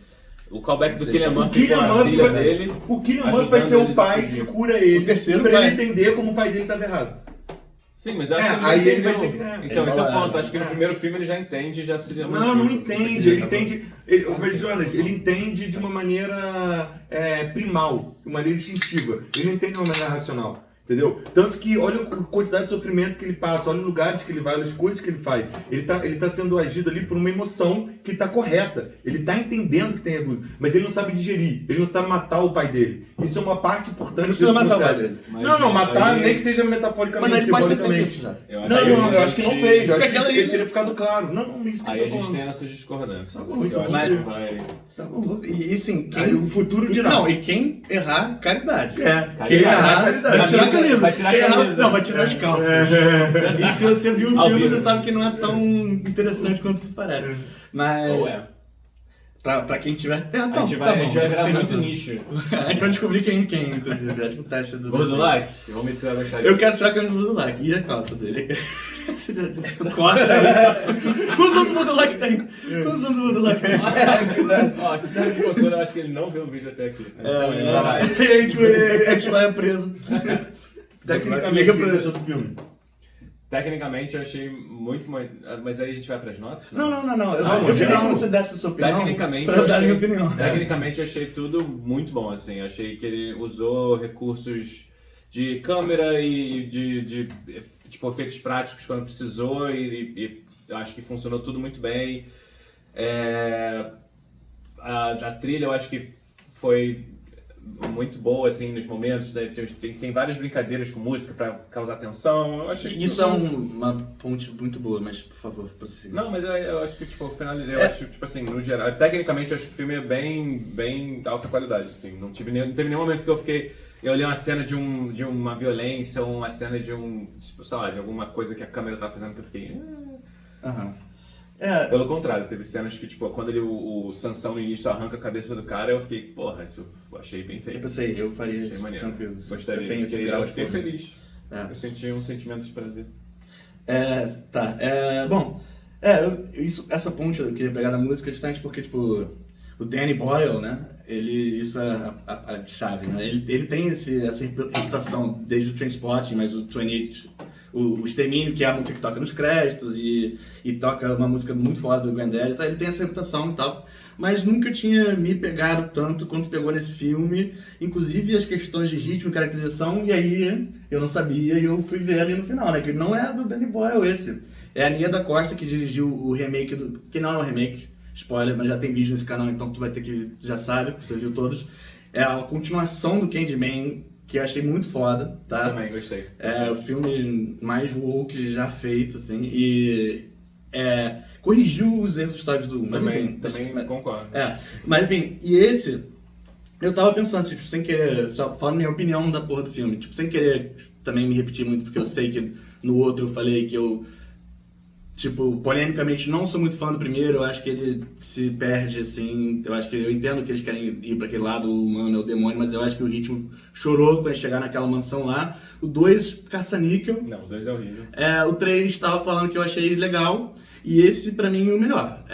O callback do Cillian Murphy com a filha dele. O Cillian Murphy vai ser o pai que cura ele, pra ele entender como o pai dele tava errado. Sim, mas acho que aí ele vai ter que... Então, esse é o ponto. Acho que no primeiro filme ele já entende, já seria muito... Não entende. Ele entende... Mas, Jonas, ele entende de uma maneira primal, de uma maneira instintiva. Ele não entende de uma maneira racional. Entendeu? Tanto que olha a quantidade de sofrimento que ele passa, olha os lugares que ele vai, olha as coisas que ele faz. Ele tá sendo agido ali por uma emoção que tá correta. Ele tá entendendo que tem abuso, mas ele não sabe digerir, ele não sabe matar o pai dele. Isso é uma parte importante desse processo. Não, matar nem que seja metaforicamente, simbolicamente. Eu acho que não fez, eu acho que ele teria ficado claro. Não, isso que eu tô falando. Aí a gente tem essas discordâncias. Tá bom. E assim, o futuro dirá. Não, e quem errar, caridade. Quem errar, caridade. Vai tirar a camisa. Não, vai tirar as calças. E se você viu o filme, você sabe que não é tão interessante quanto se parece. Mas... Pra quem tiver... A gente vai virar muito nicho. A gente vai descobrir quem, inclusive. É tipo o teste do... Bordulac? Vamos ver se vai gostar. Eu quero tirar a camisa do Bordulac. E a calça dele? Você já disse. Corta aí. Quantos anos o Bordulac tem? Quantos anos o Bordulac tem? Ó, se serve de consolo, eu acho que ele não viu o vídeo até aqui. Então ele não vai. A gente sai preso. Tecnicamente, o que você achou do filme? Tecnicamente eu achei muito... Mas aí a gente vai para as notas? Não. Eu queria que você desse a sua opinião para dar a minha opinião. Tecnicamente eu achei tudo muito bom, assim. Eu achei que ele usou recursos de câmera e de tipo, efeitos práticos quando precisou e eu acho que funcionou tudo muito bem. A trilha eu acho que foi muito boa, assim, nos momentos, né? Tem várias brincadeiras com música pra causar tensão. Eu achei que isso é uma ponte muito boa, mas por favor, prossiga. Não, mas eu acho que, tipo, finalizei, eu acho, tipo assim, no geral, tecnicamente eu acho que o filme é bem alta qualidade, assim, não teve nenhum momento que eu olhei uma cena de uma violência ou uma cena de tipo, sei lá, de alguma coisa que a câmera tava fazendo que eu fiquei... Pelo contrário, teve cenas que, tipo, quando o Sansão no início arranca a cabeça do cara, eu fiquei, porra, isso eu achei bem feito. Eu pensei, eu faria isso tranquilo. Gostaria, eu fiquei feliz. Eu senti um sentimento de prazer. Bom, essa ponte eu queria pegar da música justamente porque, tipo, o Danny Boyle, né, isso é a chave, né, ele tem essa reputação desde o Trainspotting, mas o o Extermínio, que é a música que toca nos créditos, e toca uma música muito foda do Granddad, tá? Ele tem essa reputação e tal. Mas nunca tinha me pegado tanto quanto pegou nesse filme, inclusive as questões de ritmo e caracterização, e aí eu não sabia e eu fui ver ali no final, né? Que não é do Danny Boyle esse. É a Nia da Costa que dirigiu o remake que não é um remake, spoiler, mas já tem vídeo nesse canal, então tu vai ter que, já sabe, você viu todos. É a continuação do Candyman, que eu achei muito foda, tá? Também gostei. É o filme mais woke já feito, assim, e corrigiu os erros históricos do 1. Também concordo. Mas enfim, e esse, eu tava pensando assim, tipo, sem querer, só falando minha opinião da porra do filme, tipo, sem querer também me repetir muito, porque eu sei que no outro eu falei que eu, tipo, polemicamente não sou muito fã do primeiro, eu acho que ele se perde, assim, eu acho que eu entendo que eles querem ir pra aquele lado, o humano é o demônio, mas eu acho que o ritmo chorou quando chegar naquela mansão lá. O 2, caça-níquel. Não, o 2 é horrível. O 3 tava falando que eu achei legal, e esse pra mim é o melhor.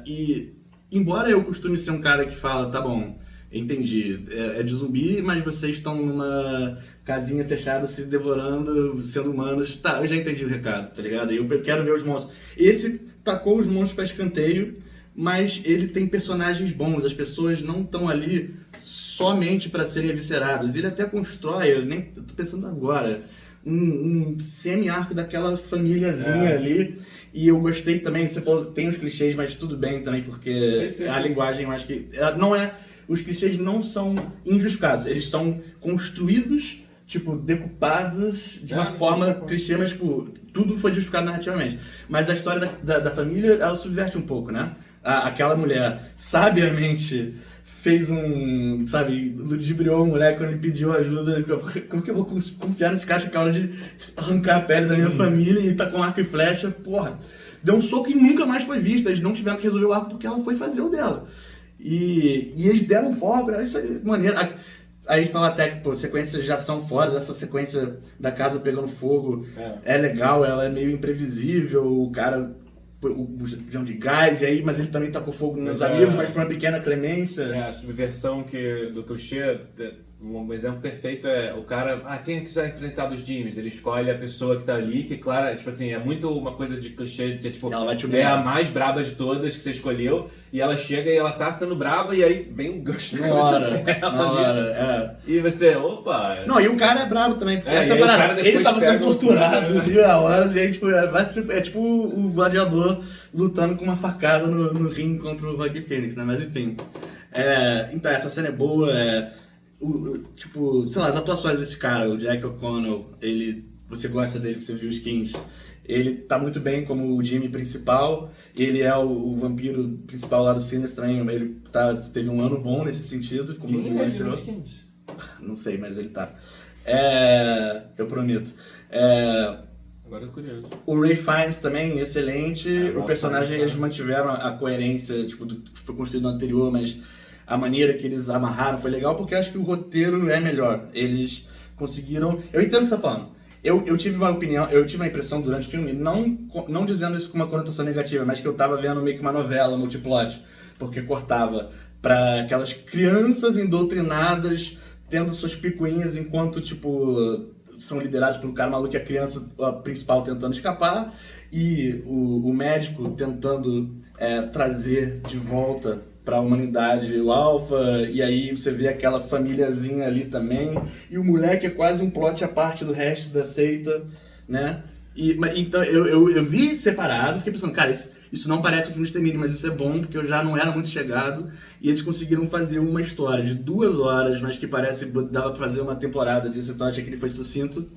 E embora eu costume ser um cara que fala, tá bom, entendi, é de zumbi, mas vocês estão numa casinha fechada se devorando, sendo humanos. Tá, eu já entendi o recado, tá ligado? Eu quero ver os monstros. Esse tacou os monstros pra escanteio, mas ele tem personagens bons, as pessoas não estão ali somente para serem evisceradas. Ele até constrói, eu tô pensando agora, um semi-arco daquela famíliazinha ali. E eu gostei também, você falou, tem os clichês, mas tudo bem também, porque sim. a linguagem, eu acho que não é... Os clichês não são injustificados, eles são construídos, tipo, decupados de uma forma clichê, mas, tipo, tudo foi justificado narrativamente. Mas a história da família, ela subverte um pouco, né? Aquela mulher sabiamente fez ludibriou um moleque quando ele pediu ajuda. Como que eu vou confiar nesse cara que acaba de arrancar a pele da minha família e tá com arco e flecha? Porra, deu um soco e nunca mais foi vista. Eles não tiveram que resolver o arco porque ela foi fazer o dela. E eles deram fogo, isso é maneiro. Aí a gente fala até que, pô, sequências já são fodas, essa sequência da casa pegando fogo é legal, ela é meio imprevisível, o cara, o bujão de gás, mas ele também tacou fogo nos amigos, mas foi uma pequena clemência. A subversão do clichê, um exemplo perfeito é o cara, quem que vai enfrentar dos Jimmys? Ele escolhe a pessoa que tá ali, que claro, tipo assim, é muito uma coisa de clichê, que é tipo, a mais braba de todas que você escolheu, e ela chega e ela tá sendo braba, e aí vem um gancho na hora. E você, opa... Não, e o cara é brabo também, porque essa parada, ele tava sendo torturado há horas, e aí tipo, é tipo o gladiador lutando com uma facada no ringue contra o Joaquin Phoenix, né? Mas enfim. Então, essa cena é boa, tipo, sei lá, as atuações desse cara, o Jack O'Connell, você gosta dele, você viu os Skins, ele tá muito bem como o Jimmy principal, ele é o vampiro principal lá do Sinister, ele teve um ano bom nesse sentido, como quem é os Skins? Não sei, mas ele tá. Eu prometo. Agora é curioso. O Ray Fiennes também, excelente, o personagem, eles mantiveram a coerência, tipo, do que foi construído no anterior, mas a maneira que eles amarraram foi legal, porque eu acho que o roteiro é melhor. Eles conseguiram... Eu entendo o que você tá falando. Eu tive uma opinião, eu tive uma impressão durante o filme, não dizendo isso com uma conotação negativa, mas que eu tava vendo meio que uma novela multiplot, porque cortava pra aquelas crianças indoutrinadas tendo suas picuinhas enquanto, tipo, são liderados pelo cara maluco, a criança a principal tentando escapar, e o médico tentando trazer de volta para a humanidade o Alpha, e aí você vê aquela famíliazinha ali também, e o moleque é quase um plot à parte do resto da seita, né? Então eu vi separado, fiquei pensando, cara, isso não parece um filme de Extermínio, mas isso é bom, porque eu já não era muito chegado, e eles conseguiram fazer uma história de 2 horas, mas que parece que dava pra fazer uma temporada disso, então achei que ele foi sucinto.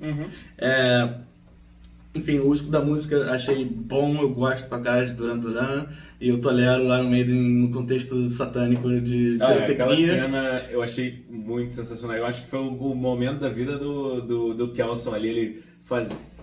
Enfim, o uso da música achei bom, eu gosto pra caralho de Duran Duran, e eu tolero lá no meio no contexto satânico de pirotecnia. Aquela cena eu achei muito sensacional, eu acho que foi o momento da vida do Kelson ali, ele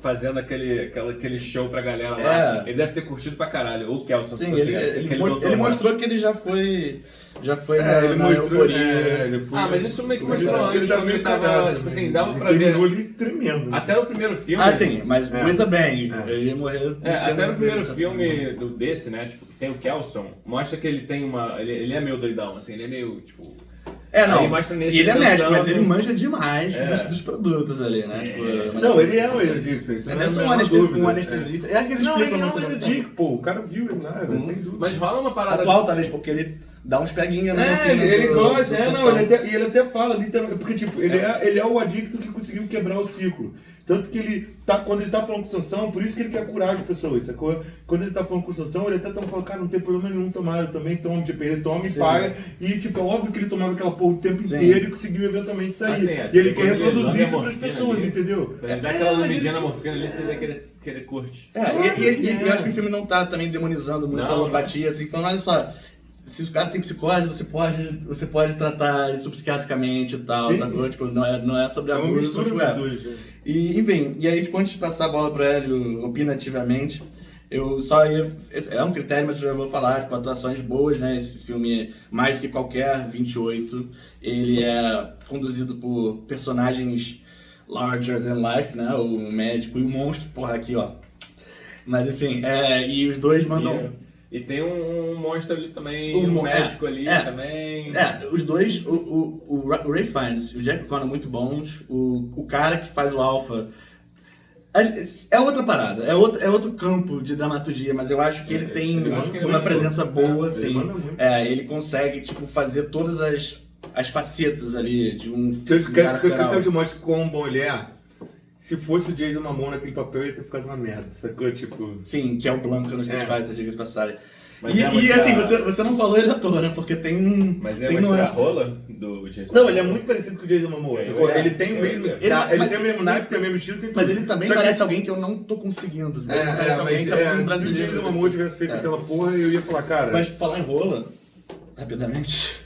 fazendo aquele show pra galera lá, ele deve ter curtido pra caralho, o Kelson. Sim, ele mostrou que ele já foi na euforia. Mas isso meio que mostrou antes, já meio cagado, tipo assim, dava pra ver. Terminou ali tremendo. Até no primeiro filme... sim, mas with a bang, ele ia morrer... até no primeiro filme desse, né, tipo, que tem o Kelson, mostra que ele tem ele é meio doidão, assim, ele é meio, tipo... Não. Aí mostra nesse E ele é médico, mas pensando- ele manja demais dos produtos ali, né? Tipo, mas- Não, ele é um erudito, isso Ele não é só a um menor anestesista. dúvida. Um anestesista. É que eles Não, explicam ele é um muito, né? erudito, pô, o cara viu ele lá, sem dúvida. Mas rola uma parada... Atual, talvez, porque ele dá uns peguinhas no fim Ele do- gosta, do não, sessão. ele até fala, literalmente, porque tipo, ele é o adicto que conseguiu quebrar o ciclo. Tanto que ele tá, quando ele tá falando com Sansão, por isso que ele quer curar as pessoas, sacou? Quando ele tá falando com Sansão, ele até tá falando, cara, não tem problema nenhum tomar, eu também tomo, tipo, ele toma e Sim. paga, e tipo, é óbvio que ele tomava aquela porra o tempo Sim. inteiro e conseguiu eventualmente sair. Assim, e ele quer quando ele reproduzir lambe a isso pras morfina pessoas, ali, entendeu? Quando ele dá aquela lambidinha na morfina ali, você vai querer curte. E eu acho que o filme não tá também demonizando muito a alopatia, assim, falando, olha só, se os caras têm psicose, você pode tratar isso psiquiatricamente e tal, Sim. sacou? Tipo, não é sobre É uma abuso, mistura tipo, dos dois, né? E, enfim, e aí, tipo, antes de passar a bola pro Hélio opinativamente, eu só ia... É um critério, mas eu já vou falar, tipo, atuações boas, né? Esse filme, mais que qualquer 28, ele é conduzido por personagens larger than life, né? O médico e o monstro, porra, aqui, ó. Mas, enfim, e os dois mandam... E tem um monstro ali também, Um um médico ali também. Os dois, o Ray Fiennes e o Jack Connor muito bons, o cara que faz o Alpha é outra parada, é outro campo de dramaturgia, mas eu acho que ele tem eu acho que ele é uma muito presença bom. boa, Ele assim. manda muito. Ele consegue, tipo, fazer todas as facetas ali de um Quer que feral. eu te mostre quão bom ele é? Se fosse o Jason Momoa naquele papel, ele ia ter ficado uma merda, sacou? Tipo... Sim, que é o Blanca no Street Fighter, diga-se de passagem. Mas E, é mostrar- assim, você não falou ele à toa, né? Porque tem um... Mas é tem mostrar a nuance. rola do Jason. Não, ele é muito parecido com o Jason Momoa. sacou? É, Ele tem o mesmo. é. Ele Mas- tem o mesmo naipe, tem o mesmo estilo, tem tudo. Mas ele também Só que parece esse- alguém que eu não tô conseguindo. Ele parece mas alguém que tá fazendo se o brasileiro. Jason Momoa tivesse feito aquela porra, eu ia falar, cara. Mas falar em rola, rapidamente.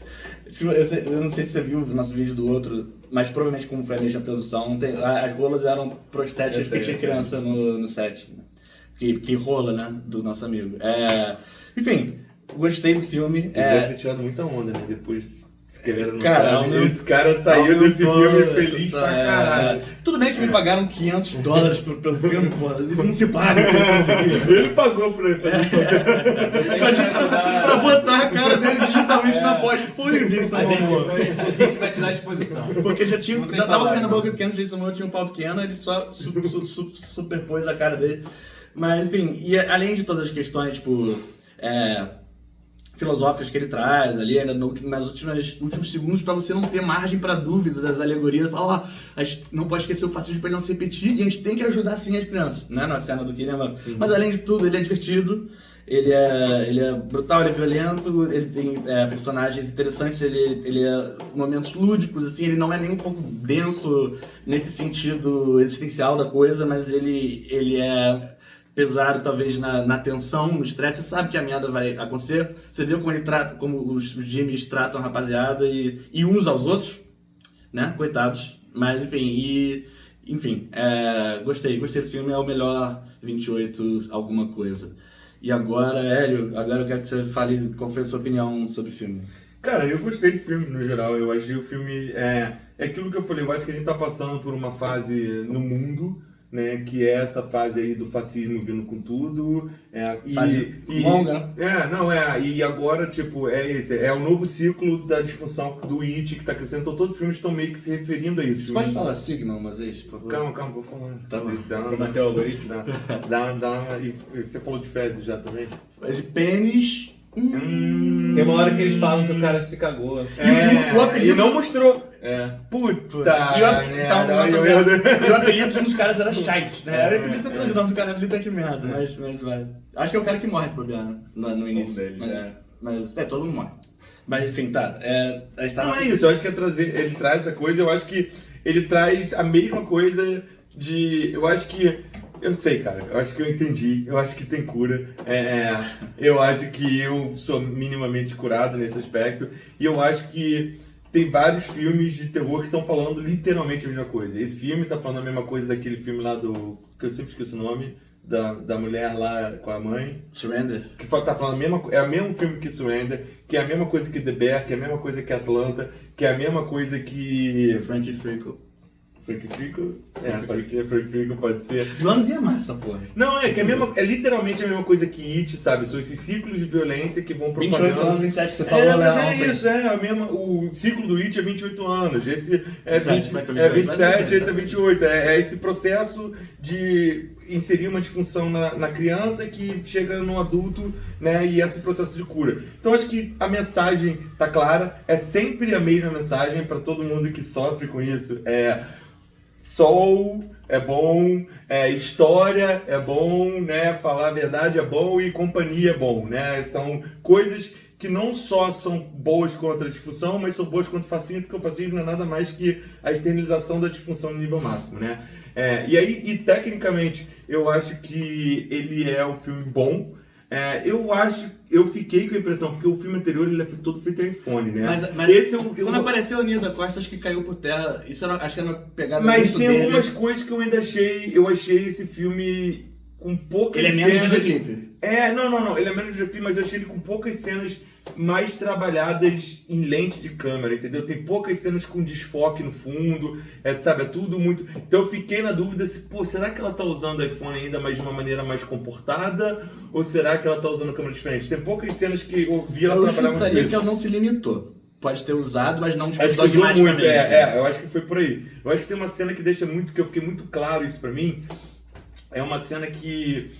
Eu não sei se você viu o nosso vídeo do outro, mas provavelmente como foi a mesma produção, as rolas eram prostéticas que tinha criança no set. Né? Que rola, né? Do nosso amigo. Enfim, gostei do filme. Ele deve ter tirado muita onda, né? Depois. Se galera não Cara, sabe, aumentou- esse cara saiu desse filme feliz pra caralho. Tudo bem que me pagaram $500 pelo filme, porra. Isso não se paga. Pra Ele pagou pra ele fazer isso. pra botar a cara dele digitalmente na pós. Foi o Jason A Momoa. gente vai te dar a exposição. Porque já Não tem tava salário, correndo não. boca pequena, o Jason Momoa tinha um pau pequeno, ele só superpôs a cara dele. Mas, enfim, e além de todas as questões, tipo, filosóficas que ele traz ali, ainda nas últimos segundos, pra você não ter margem pra dúvida das alegorias, fala, a gente não pode esquecer o fascismo pra ele não se repetir, e a gente tem que ajudar sim as crianças, né, na cena do Killian Murphy. Mas além de tudo, ele é divertido, ele é brutal, ele é violento, ele tem personagens interessantes, ele é momentos lúdicos, assim, ele não é nem um pouco denso nesse sentido existencial da coisa, mas ele é pesado talvez na tensão, no estresse, você sabe que a merda vai acontecer, você viu como os Jimmys tratam a rapaziada e uns aos outros, né, coitados, mas enfim, gostei do filme, é o melhor 28 alguma coisa. E agora, Hélio, eu quero que você fale qual foi a sua opinião sobre o filme. Cara, eu gostei do filme no geral. Eu achei o filme. É aquilo que eu falei, eu acho que a gente tá passando por uma fase no mundo, né? Que é essa fase aí do fascismo vindo com tudo. Fase longa, né? E agora, tipo, é o novo ciclo da disfunção do IT que tá crescendo. Então todos os filmes estão meio que se referindo a isso. Você pode falar Sigma uma vez, por favor? Calma, vou falar. Tá bom. Pra manter o algoritmo. E você falou de fezes já também? De pênis. Tem uma hora que eles falam que o cara se cagou. o apelido- E não mostrou. E Puta o apelido dos caras era Shites, né? Eu podia ter trazido o nome do cara literalmente merda, mas vai. Acho que é o cara que morre se bobear, né? No início. deles, Mas todo mundo morre. Mas enfim, tá. A gente tá Não é isso, eu acho que ele traz essa coisa, eu acho que ele traz a mesma coisa de. Eu acho que. Eu sei, cara, eu acho que eu entendi, eu acho que tem cura, eu acho que eu sou minimamente curado nesse aspecto, e eu acho que tem vários filmes de terror que estão falando literalmente a mesma coisa. Esse filme tá falando a mesma coisa daquele filme lá que eu sempre esqueço o nome, da mulher lá com a mãe. Surrender. Que tá falando é o mesmo filme que Surrender, que é a mesma coisa que The Bear, que é a mesma coisa que Atlanta, que é a mesma coisa que... Frankie Frico. Frank Fico? Pode ser, Frank Fico pode ser. Jonas ia amar essa porra. Não, que é literalmente a mesma coisa que It, sabe? São esses ciclos de violência que vão propagando. 28 anos, 27, você falou, né? Mas isso, o ciclo do It é 28 anos, esse é 27, 27, esse é 28. É esse processo de inserir uma disfunção na criança que chega no adulto, né? E esse processo de cura. Então acho que a mensagem tá clara, é sempre a mesma mensagem para todo mundo que sofre com isso. Sol é bom, história é bom, né? Falar a verdade é bom e companhia é bom, né? São coisas que não só são boas contra a disfunção, mas são boas contra o fascismo, porque o fascismo não é nada mais que a externalização da disfunção no nível máximo, né? E tecnicamente, eu acho que ele é um filme bom. Eu fiquei com a impressão, porque o filme anterior ele é todo feito em iPhone, né? Mas esse quando apareceu a Nia da Costa, acho que caiu por terra. Isso acho que era uma pegada mas muito tem dele. algumas coisas que eu ainda achei. Eu achei esse filme com poucas cenas. Ele é menos videoclipe. Não. Ele é menos videoclipe, mas eu achei ele com poucas cenas mais trabalhadas em lente de câmera, entendeu? Tem poucas cenas com desfoque no fundo, sabe? É tudo muito... Então eu fiquei na dúvida se, será que ela tá usando iPhone ainda, mas de uma maneira mais comportada? Ou será que ela tá usando câmera diferente? Tem poucas cenas que eu vi ela trabalhar muito. Eu chutaria que ela não se limitou. Pode ter usado, mas não tipo dogmaticamente. Eu acho que foi por aí. Eu acho que tem uma cena que deixa muito, que eu fiquei muito claro isso pra mim. É uma cena que...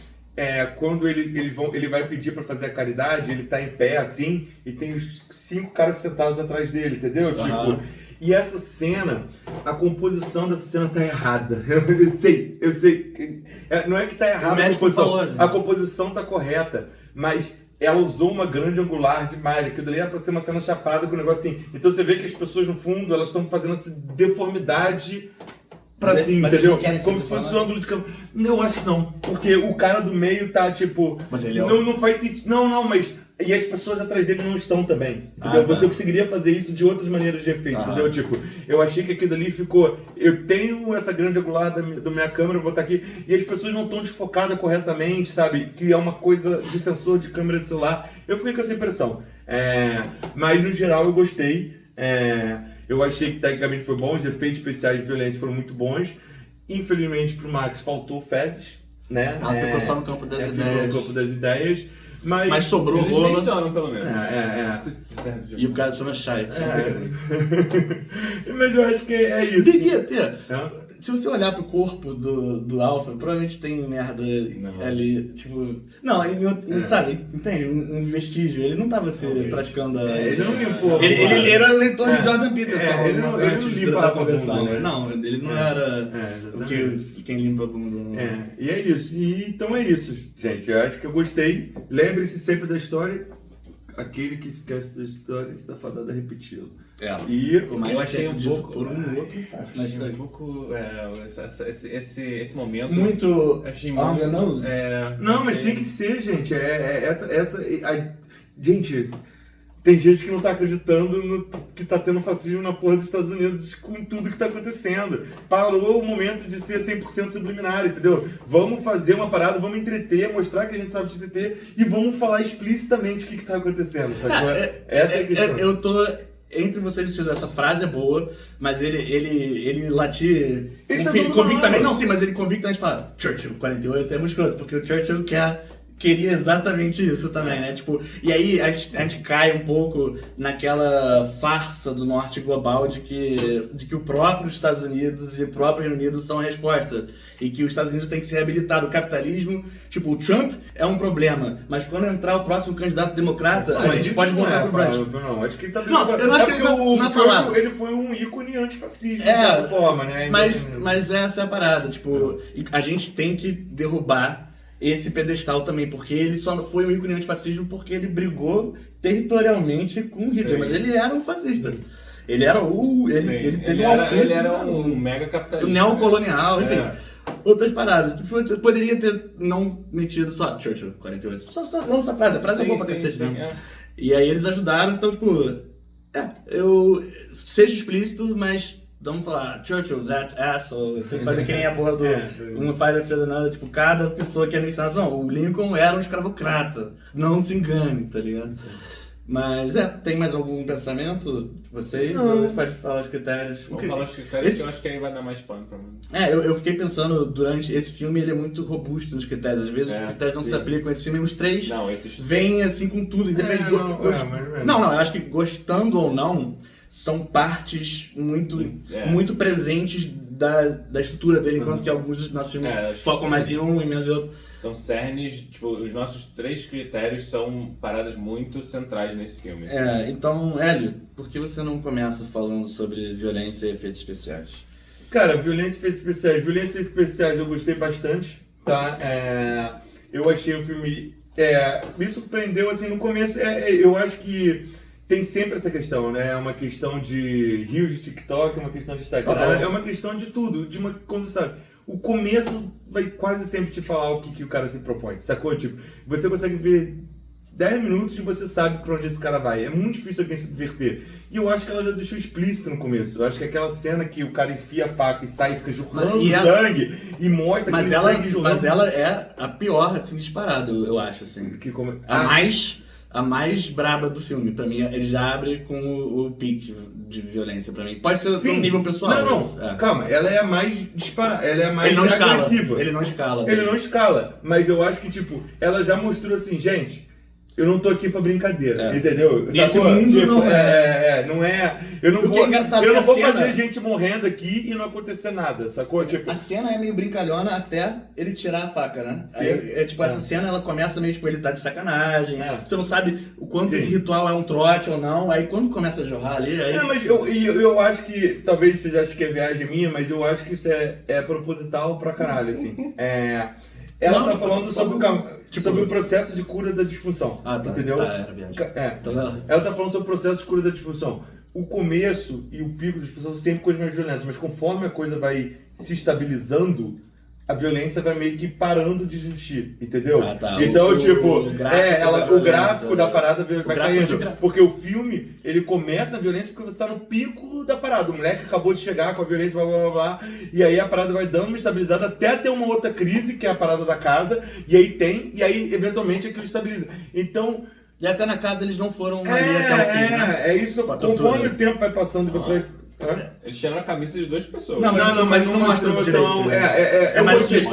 quando ele vai pedir pra fazer a caridade, ele tá em pé assim, e tem os 5 caras sentados atrás dele, entendeu? Uhum. Tipo, e essa cena, a composição dessa cena tá errada. Eu sei. Não é que tá errada a composição, a composição tá correta, mas ela usou uma grande angular demais, aquilo ali era pra ser uma cena chapada com um negócio assim. Então você vê que as pessoas no fundo, elas estão fazendo essa deformidade pra cima, entendeu? Como se fosse um ângulo de câmera. Eu acho que não, porque o cara do meio tá tipo... Mas ele não faz sentido. Não, mas... E as pessoas atrás dele não estão também, entendeu? Você conseguiria fazer isso de outras maneiras de efeito, entendeu? Tipo, eu achei que aquilo ali ficou... Eu tenho essa grande angular da minha câmera, vou botar aqui, e as pessoas não estão desfocadas corretamente, sabe? Que é uma coisa de sensor de câmera de celular. Eu fiquei com essa impressão. Mas, no geral, eu gostei. Eu achei que tecnicamente foi bom, os efeitos especiais de violência foram muito bons. Infelizmente, pro Max faltou fezes, né? Ficou só no campo das ideias. Ficou no campo das ideias. Mas sobrou eles rola. mencionam, pelo menos. E o cara chama Shai. Mas eu acho que é isso. Devia ter. Se você olhar pro corpo do Alpha, provavelmente tem merda ali, tipo... Não, sabe, entende? Um vestígio. Ele não tava se praticando a... Ele não limpou. Ele era o leitor de Jordan Peterson. Ele não limpa a bunda, né? Não, ele não era quem limpa a bunda. E é isso. Então é isso, gente. Eu acho que eu gostei. Lembre-se sempre da história. Aquele que esquece da história está fadado a repeti-lo. Eu achei um pouco... por um outro. Achei um pouco... esse momento... Muito... Achei on the nose. Não, mas tem que ser, gente. Gente... Tem gente que não tá acreditando que tá tendo fascismo na porra dos Estados Unidos com tudo que tá acontecendo. Parou o momento de ser 100% subliminar, entendeu? Vamos fazer uma parada, vamos entreter, mostrar que a gente sabe te entreter e vamos falar explicitamente o que tá acontecendo, sabe? Essa é a questão. Eu tô... Entre vocês, essa frase é boa, mas ele latir... Ele enfim, convictamente... Não, sim, mas ele convictamente fala Churchill 48 é muito escroto, porque o Churchill queria exatamente isso também, né? Tipo, e aí a gente cai um pouco naquela farsa do norte global de que o próprio Estados Unidos e o próprio Reino Unido são a resposta. E que os Estados Unidos têm que se reabilitar. O capitalismo, tipo, o Trump é um problema, mas quando entrar o próximo candidato democrata, a gente pode voltar pro Brexit. Não, acho que ele tá... Não, eu não acho que ele foi um ícone antifascista, de certa forma, né? Mas essa é a parada, tipo, a gente tem que derrubar esse pedestal também, porque ele só não foi um ícone antifascismo porque ele brigou territorialmente com Hitler, mas ele era um fascista. Ele era ele teve um alcance. Ele era um mega capitalista. Neocolonial, enfim. Outras paradas. Eu poderia ter não metido só Churchill 48. Só não essa frase. A frase é boa pra cacete mesmo. E aí eles ajudaram, então, tipo... seja explícito, mas... Vamos falar, Churchill, that asshole, você fazer que nem a porra do uma Fire Feather nada, tipo, cada pessoa que é mencionada, não, o Lincoln era um escravocrata, não se engane, tá ligado? Mas tem mais algum pensamento de vocês? Não. Ou a gente pode falar os critérios? Vamos falar os critérios que eu acho que aí vai dar mais pano pra mim. Eu fiquei pensando, durante esse filme, ele é muito robusto nos critérios. Às vezes os critérios não se aplicam a esse filme, os três vêm assim com tudo. Independente eu acho que gostando ou não, são partes muito presentes da estrutura dele, enquanto que alguns dos nossos filmes focam mais em um e menos em outro. São cernes, tipo, os nossos 3 critérios são paradas muito centrais nesse filme. Então, Hélio, por que você não começa falando sobre violência e efeitos especiais? Cara, violência e efeitos especiais. Violência e efeitos especiais eu gostei bastante, tá? Eu achei o filme... me surpreendeu, assim, no começo. Eu acho que tem sempre essa questão, né? É uma questão de rios de TikTok, é uma questão de Instagram, é uma questão de tudo, como sabe... O começo vai quase sempre te falar o que o cara se propõe, sacou? Tipo, você consegue ver 10 minutos e você sabe pra onde esse cara vai. É muito difícil alguém se diverter. E eu acho que ela já deixou explícito no começo. Eu acho que aquela cena que o cara enfia a faca e sai e fica jorrando sangue e mostra aquele sangue jorrando. Mas ela é a pior, assim, disparada, eu acho, assim. A mais braba do filme. Pra mim, ele já abre com o pique de violência pra mim. Pode ser um nível pessoal. Não, calma. Ela é a mais disparada, ela é a mais agressiva. Ele não escala. Ele não escala. Mas eu acho que, tipo, ela já mostrou assim, gente... Eu não tô aqui pra brincadeira, entendeu? Nesse mundo tipo, não não é... Eu não vou fazer gente morrendo aqui e não acontecer nada, sacou? Tipo... A cena é meio brincalhona até ele tirar a faca, né? Aí, essa cena, ela começa meio tipo, ele tá de sacanagem, você não sabe o quanto esse ritual é um trote ou não, aí quando começa a jorrar ali... Aí... mas eu acho que, talvez você já ache que é viagem minha, mas eu acho que isso é proposital pra caralho, assim. Ela tá falando sobre o processo de cura da disfunção, entendeu? Era viagem. Ela tá falando sobre o processo de cura da disfunção. O começo e o pico da disfunção são sempre coisas mais violentas, mas conforme a coisa vai se estabilizando, a violência vai meio que parando de existir, entendeu? Então, o gráfico da parada vai caindo. Porque o filme, ele começa a violência porque você tá no pico da parada. O moleque acabou de chegar com a violência, blá, blá, blá, blá. E aí a parada vai dando uma estabilizada até ter uma outra crise, que é a parada da casa. E aí eventualmente aquilo estabiliza. Então... E até na casa eles não foram ali até o fim, né? É isso. Conforme o tempo vai passando e você vai... Eles tiraram a camisa de 2 pessoas. Mas não mostrou tão... Eu gostei.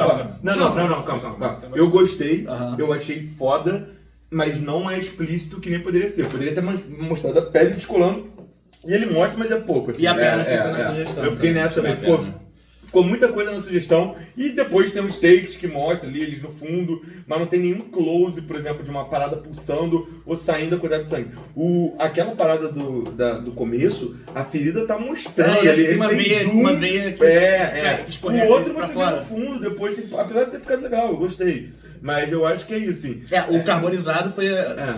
Não, calma. Eu gostei, eu achei foda, mas não é explícito que nem poderia ser. Poderia ter mostrado a pele descolando, e ele mostra, mas é pouco. Assim. E a perna fica na sugestão. Eu fiquei nessa, ficou muita coisa na sugestão, e depois tem uns takes que mostram ali eles no fundo, mas não tem nenhum close, por exemplo, de uma parada pulsando ou saindo a quantidade de sangue. Aquela parada do começo, a ferida tá mostrando, ele tem zoom. Uma veia que o outro você vê no fundo, depois, apesar de ter ficado legal, eu gostei. Mas eu acho que é isso, sim. O carbonizado foi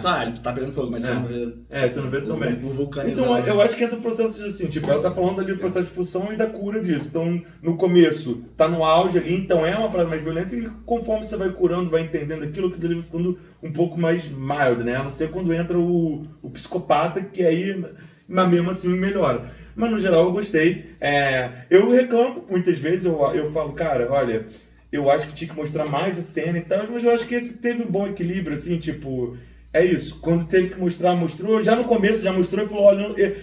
só, ele tá pegando fogo, mas você não vê. Você não vê também. O vulcanizado. Então eu acho que entra o processo de assim, tipo, ela tá falando ali do processo de fusão e da cura disso. Então, no começo, tá no auge ali, então é uma parada mais violenta, e conforme você vai curando, vai entendendo aquilo, que ele vai ficando um pouco mais mild, né? A não ser quando entra o psicopata, que aí, mas mesmo assim, melhora. Mas no geral eu gostei. Eu reclamo muitas vezes, eu falo, cara, olha. Eu acho que tinha que mostrar mais de cena e tal, mas eu acho que esse teve um bom equilíbrio, assim, tipo... É isso, quando teve que mostrar, mostrou. Já no começo, já mostrou e falou, olha,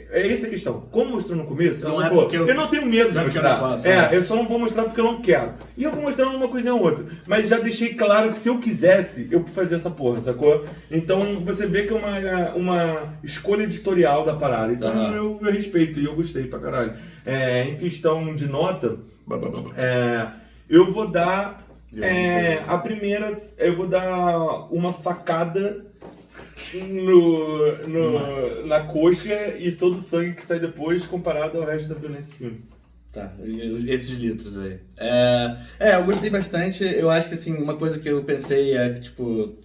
essa a questão. Como mostrou no começo, ela falou, eu não tenho medo de mostrar. Eu só não vou mostrar porque eu não quero. E eu vou mostrar uma coisa ou outra. Mas já deixei claro que se eu quisesse, eu fazia essa porra, sacou? Então você vê que é uma escolha editorial da parada. Então eu respeito e eu gostei pra caralho. Em questão de nota, eu vou dar... a primeira, eu vou dar uma facada na coxa e todo o sangue que sai depois comparado ao resto da violência do filme. Tá, esses litros aí. Eu gostei bastante. Eu acho que assim, uma coisa que eu pensei é que, tipo,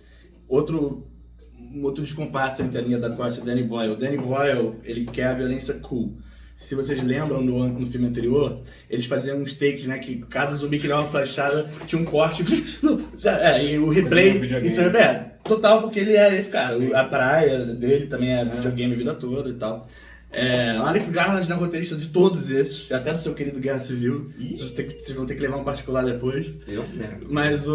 outro descompasso entre a linha da Costa e o Danny Boyle. O Danny Boyle, ele quer a violência cool. Se vocês lembram no filme anterior, eles faziam uns takes, né? Que cada zumbi que dava uma flechada tinha um corte. E o replay. Isso total, porque ele é esse cara. A praia dele também é videogame a vida toda e tal. Alex Garland é roteirista de todos esses, até do seu querido Guerra Civil. Vocês vão ter que levar um particular depois. Mas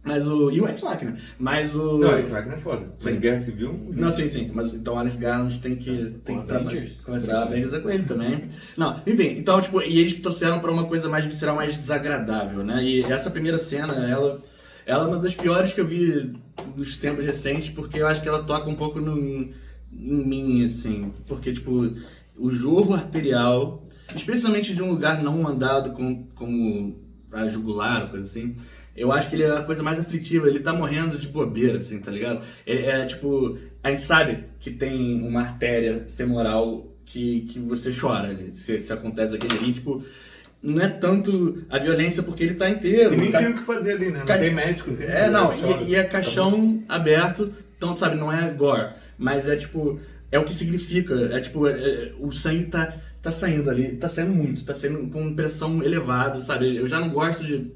Mas o... E o Ex Machina. Mas o... Não, Ex Machina é foda. Mas Guerra Civil... Não, sim. Mas então Alex Garland tem que começar a Avengers com ele também. Não, enfim. Então, tipo, e eles trouxeram pra uma coisa mais visceral, mais desagradável, né? E essa primeira cena, ela é uma das piores que eu vi nos tempos recentes, porque eu acho que ela toca um pouco em mim, assim. Porque, tipo, o jorro arterial, especialmente de um lugar não mandado como a jugular, coisa assim, eu acho que ele é a coisa mais aflitiva. Ele tá morrendo de bobeira, assim, tá ligado? Tipo, a gente sabe que tem uma artéria femoral que você chora ali, se acontece aquele ali, tipo, não é tanto a violência porque ele tá inteiro. E nem tem o que fazer ali, né? Não tem médico, não tem e é caixão aberto, então, sabe, não é gore, mas é tipo, é o que significa, é tipo, o sangue tá saindo ali, tá saindo muito, tá saindo com pressão elevada, sabe? Eu já não gosto de...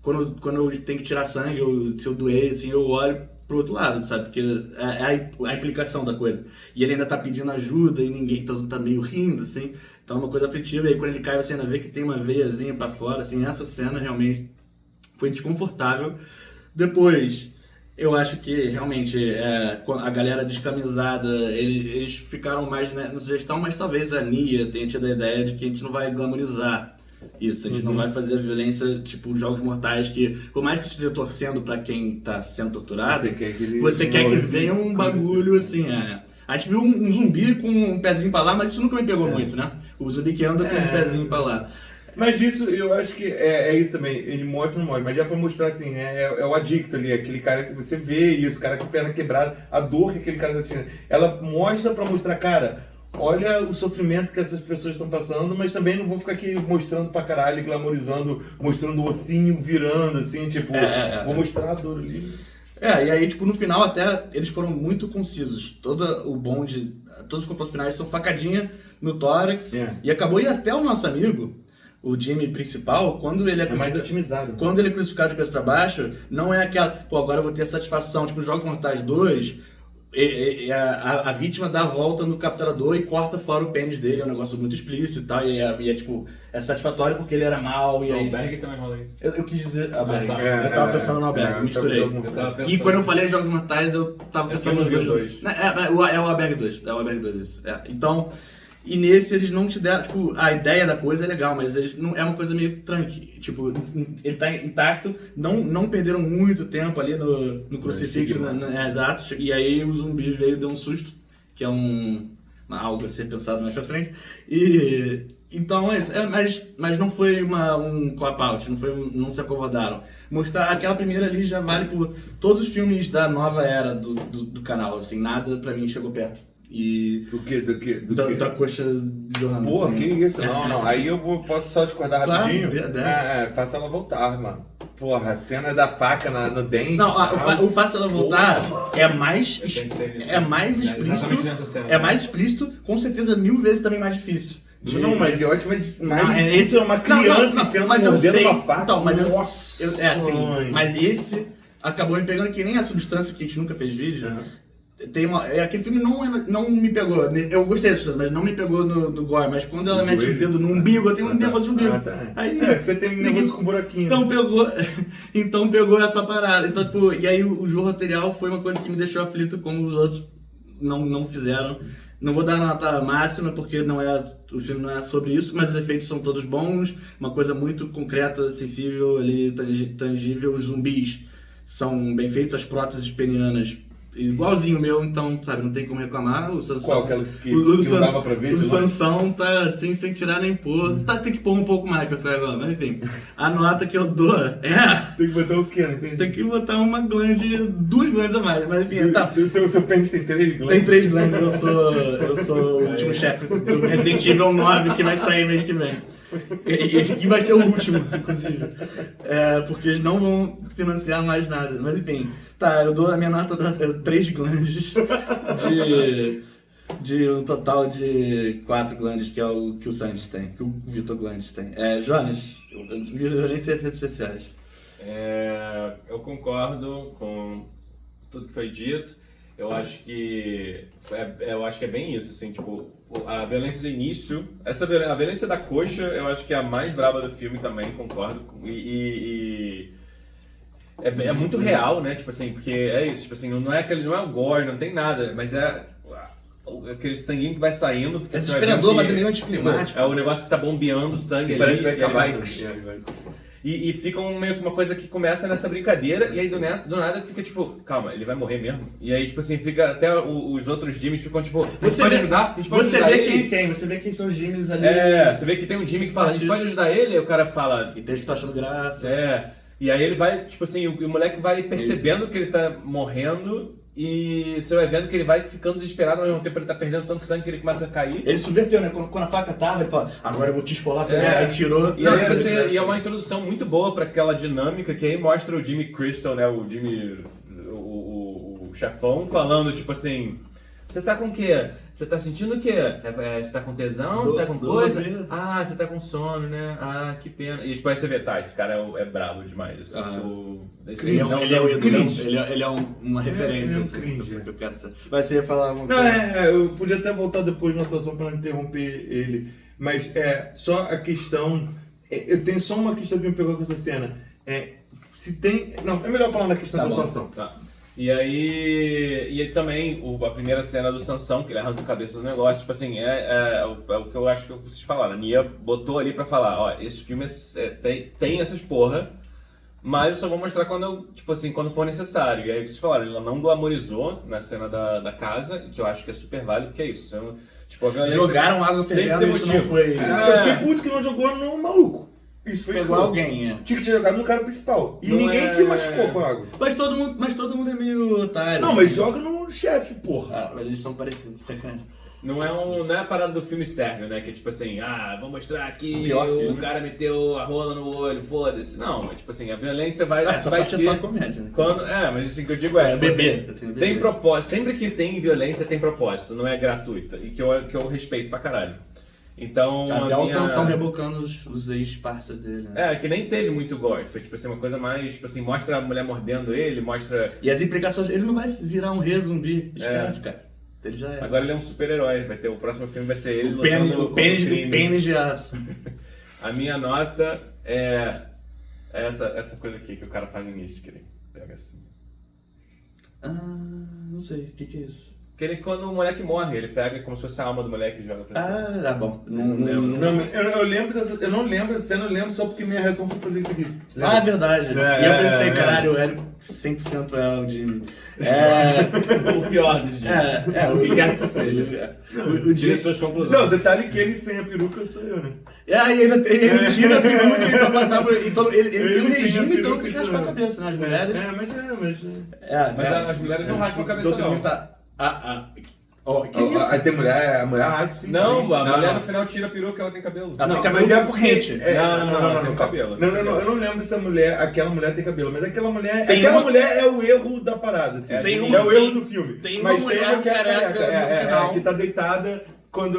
Quando eu tenho que tirar sangue, se eu doer, assim, eu olho pro outro lado, sabe? Porque é a implicação da coisa. E ele ainda tá pedindo ajuda e ninguém tá meio rindo, assim. Então é uma coisa aflitiva. E aí quando ele cai, você ainda vê que tem uma veiazinha pra fora, assim. Essa cena realmente foi desconfortável. Depois, eu acho que realmente a galera descamisada, eles ficaram mais na sugestão, mas talvez a Nia tenha tido a ideia de que a gente não vai glamorizar isso, a gente não vai fazer a violência tipo Jogos Mortais, que por mais que esteja torcendo pra quem tá sendo torturado, você quer que venha um bagulho assim, A gente viu um zumbi com um pezinho pra lá, mas isso nunca me pegou muito, né? O zumbi que anda com um pezinho pra lá. Mas isso, eu acho que é isso também, ele mostra ou não mostra, mas é pra mostrar assim, é o adicto ali, aquele cara que você vê isso, o cara com a perna quebrada, a dor que aquele cara tá sentindo. Ela mostra pra mostrar, cara, olha o sofrimento que essas pessoas estão passando, mas também não vou ficar aqui mostrando pra caralho, glamorizando, mostrando o ossinho virando, assim, tipo, vou mostrar a dor ali. E aí, tipo, no final até eles foram muito concisos. Todos os confrontos finais são facadinha no tórax, e acabou ir até o nosso amigo, o Jimmy principal, quando ele é mais otimizado. Quando ele é crucificado de cabeça pra baixo, não é aquela, pô, agora eu vou ter a satisfação, tipo, nos Jogos Mortais 2, a vítima dá a volta no capturador e corta fora o pênis dele, é um negócio muito explícito e tal, e é tipo, é satisfatório porque ele era mau, e aí... O Albergue também rola isso. Eu quis dizer Albergue, eu tava pensando no Albergue, misturei. E quando eu falei Jogos Mortais, eu tava pensando nos dois. É o Albergue 2, isso. Então... E nesse eles não te deram, tipo, a ideia da coisa é legal, mas eles não, é uma coisa meio tranqui. Tipo, ele tá intacto, não perderam muito tempo ali no crucifixo, exato. E aí o zumbi veio e deu um susto, que é algo a ser pensado mais pra frente. E então é isso, mas não foi um cop-out, não se acomodaram. Mostrar aquela primeira ali já vale por todos os filmes da nova era do canal, assim, nada pra mim chegou perto. E... Do quê? Da coxa de Johanna. Porra, que isso? Não. Aí eu posso só discordar rapidinho? Faça ela voltar, mano. Porra, a cena da faca no dente. Não, o Faça Ela Voltar é mais explícito. É mais explícito, com certeza 1000 vezes também mais difícil. Não, mas eu acho mais esse é uma criança enfiando mordendo uma faca. Então, mas esse acabou me pegando que nem a Substância, que a gente nunca fez vídeo. Aquele filme não me pegou. Eu gostei disso, mas não me pegou no gore. Mas quando ela mete o dedo no umbigo, eu tenho um nervoso de umbigo. Aí, que você tem um nervoso com buraquinho. Então pegou essa parada. Então, tipo, e aí o jorro arterial foi uma coisa que me deixou aflito, como os outros não fizeram. Não vou dar nota máxima, porque o filme não é sobre isso, mas os efeitos são todos bons. Uma coisa muito concreta, sensível, ali, tangível. Os zumbis são bem feitos, as próteses penianas igualzinho o meu, então, sabe, não tem como reclamar. O Sansão... Qual? Aquela que não dava pra ver? O Sansão tá assim, sem tirar nem pôr. Tem que pôr um pouco mais pra ficar agora, mas enfim. A nota que eu dou Tem que botar o quê? Não entendi. Tem que botar uma glande, 2 glandes a mais, mas enfim, tá. Seu pênis tem 3 glandes? Tem 3 glandes, eu sou o último chefe do Resident Evil 9 que vai sair mês que vem. E vai ser o último, inclusive. Porque eles não vão financiar mais nada, mas enfim. Tá, eu dou a minha nota 3 glandes de um total de 4 glandes, que é o que o Sandy tem, que o Vitor Glandes tem. Jonas, violência e efeitos especiais. Eu concordo com tudo que foi dito. Eu acho que é bem isso, assim, tipo, a violência do início, a violência da coxa, eu acho que é a mais braba do filme também, concordo. É muito real, né? Tipo assim, porque é isso, tipo assim, não é o gore, não tem nada, mas é aquele sanguinho que vai saindo. É desesperador, mas é meio anticlimático. É o negócio que tá bombeando sangue ali. Parece que vai acabar. E fica meio que uma coisa que começa nessa brincadeira, e aí do nada fica tipo, calma, ele vai morrer mesmo? E aí, tipo assim, fica até os outros Jimmys ficam tipo, a gente pode ajudar? A gente pode ajudar ele? Você vê quem são os Jimmys ali. Você vê que tem um Jimmy que fala, a gente pode ajudar ele? Aí o cara fala... E tem gente que tá achando graça. E aí ele vai, tipo assim, o moleque vai percebendo que ele tá morrendo, e você vai vendo que ele vai ficando desesperado, ao mesmo tempo ele tá perdendo tanto sangue que ele começa a cair. Ele subverteu, né? Quando a faca tava, ele fala, agora eu vou te esfolar também. Aí tirou. E é uma introdução muito boa pra aquela dinâmica que aí mostra o Jimmy Crystal, né? O Jimmy, o chefão, falando tipo assim... Você tá com o quê? Você tá sentindo o quê? Você tá com tesão? Você tá com coisa? Ah, você tá com sono, né? Ah, que pena. E depois você vê, tá, esse cara é brabo demais. Ele é o ídolo, ele é uma referência. Que eu quero ser. Mas você ia falar uma coisa. Eu podia até voltar depois na atuação para não interromper ele. Mas só a questão... Eu tenho só uma questão que me pegou com essa cena. Se tem... Não, é melhor falar na questão da atuação. Tá. E aí também a primeira cena do Sansão, que ele arranca a cabeça do negócio, tipo assim, é o que eu acho que vocês falaram. A Nia botou ali pra falar, ó, esse filme tem essas porra, mas eu só vou mostrar quando for necessário. E aí vocês falaram, ela não glamorizou na cena da casa, que eu acho que é super válido, porque é isso. Você não, tipo, jogaram água fervendo, isso não foi... Eu fiquei puto que não jogou no maluco. Isso foi pegou alguém, Tinha que ter jogado no cara principal. E não ninguém se machucou com a água. Mas todo mundo é meio otário. Não, mas joga no chefe, porra. Mas eles são parecidos, sacanagem. Não é a parada do filme sérvio, né? Que é tipo assim, vou mostrar aqui, o cara meteu a rola no olho, foda-se. Não, mas tipo assim, a violência vai essa vai parte ter... é só comédia, né? Mas assim, que eu digo tipo bebê. Assim, tem propósito. Sempre que tem violência, tem propósito. Não é gratuita. E que eu respeito pra caralho. Então, até o Sansão rebocando os ex-parceiros dele, né? Que nem teve muito gore. Foi tipo assim, uma coisa mais, tipo assim, mostra a mulher mordendo ele, mostra... E as implicações, ele não vai virar um rei zumbi. Esquece, cara. Ele já é. Agora ele é um super-herói. O próximo filme vai ser ele lutando o pênis de aço. A minha nota é essa coisa aqui que o cara faz no início, que ele pega assim. Não sei. O que é isso? Quando o moleque morre, ele pega como se fosse a alma do moleque e joga pra cima. Tá bom. Eu lembro dessa. Eu não lembro dessa cena, eu lembro só porque minha reação foi fazer isso aqui. É verdade. E eu pensei, caralho, o Hélio 100% é o Jimmy. O pior dos Jimmys. O que quer que isso seja. O Jimmy suas conclusões. Não, detalhe que ele sem a peruca sou eu, né? E aí ele tira a peruca e vai passar por. Ele tem um regime e todo mundo raspa a cabeça, né? As mulheres. Mas as mulheres não raspam a cabeça, não. Tem mulher, a mulher raspa sim. Não, a mulher no final tira a peruca, ela tem cabelo. Mas é porque... Não, cabelo. Não, eu não lembro se aquela mulher tem cabelo, mas aquela mulher é o erro da parada, assim. É o erro do filme. Tem uma mulher que é careca, que tá deitada... Quando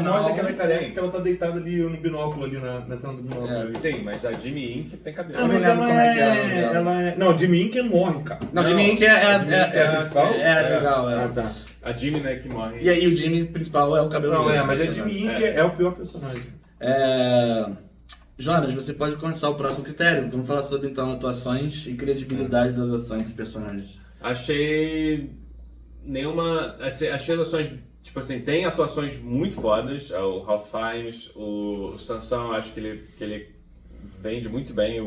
mostra que ela é careca, que ela tá deitada ali no binóculo, ali na cena do binóculo. Sim, mas a Jimmy Inc tem cabelo. Mas ela não, Jimmy Inc morre, cara. Não, Jimmy Inc é a principal? Legal, tá. A Jimmy, né, que morre. E aí o Jimmy principal é o cabelo. Não, mas a Jimmy Inc é o pior personagem. Jonas, você pode começar o próximo critério. Vamos falar sobre, então, atuações e credibilidade das ações dos personagens. Achei atuações... Tipo assim, tem atuações muito fodas, o Ralph Fiennes, o Sansão, acho que ele vende muito bem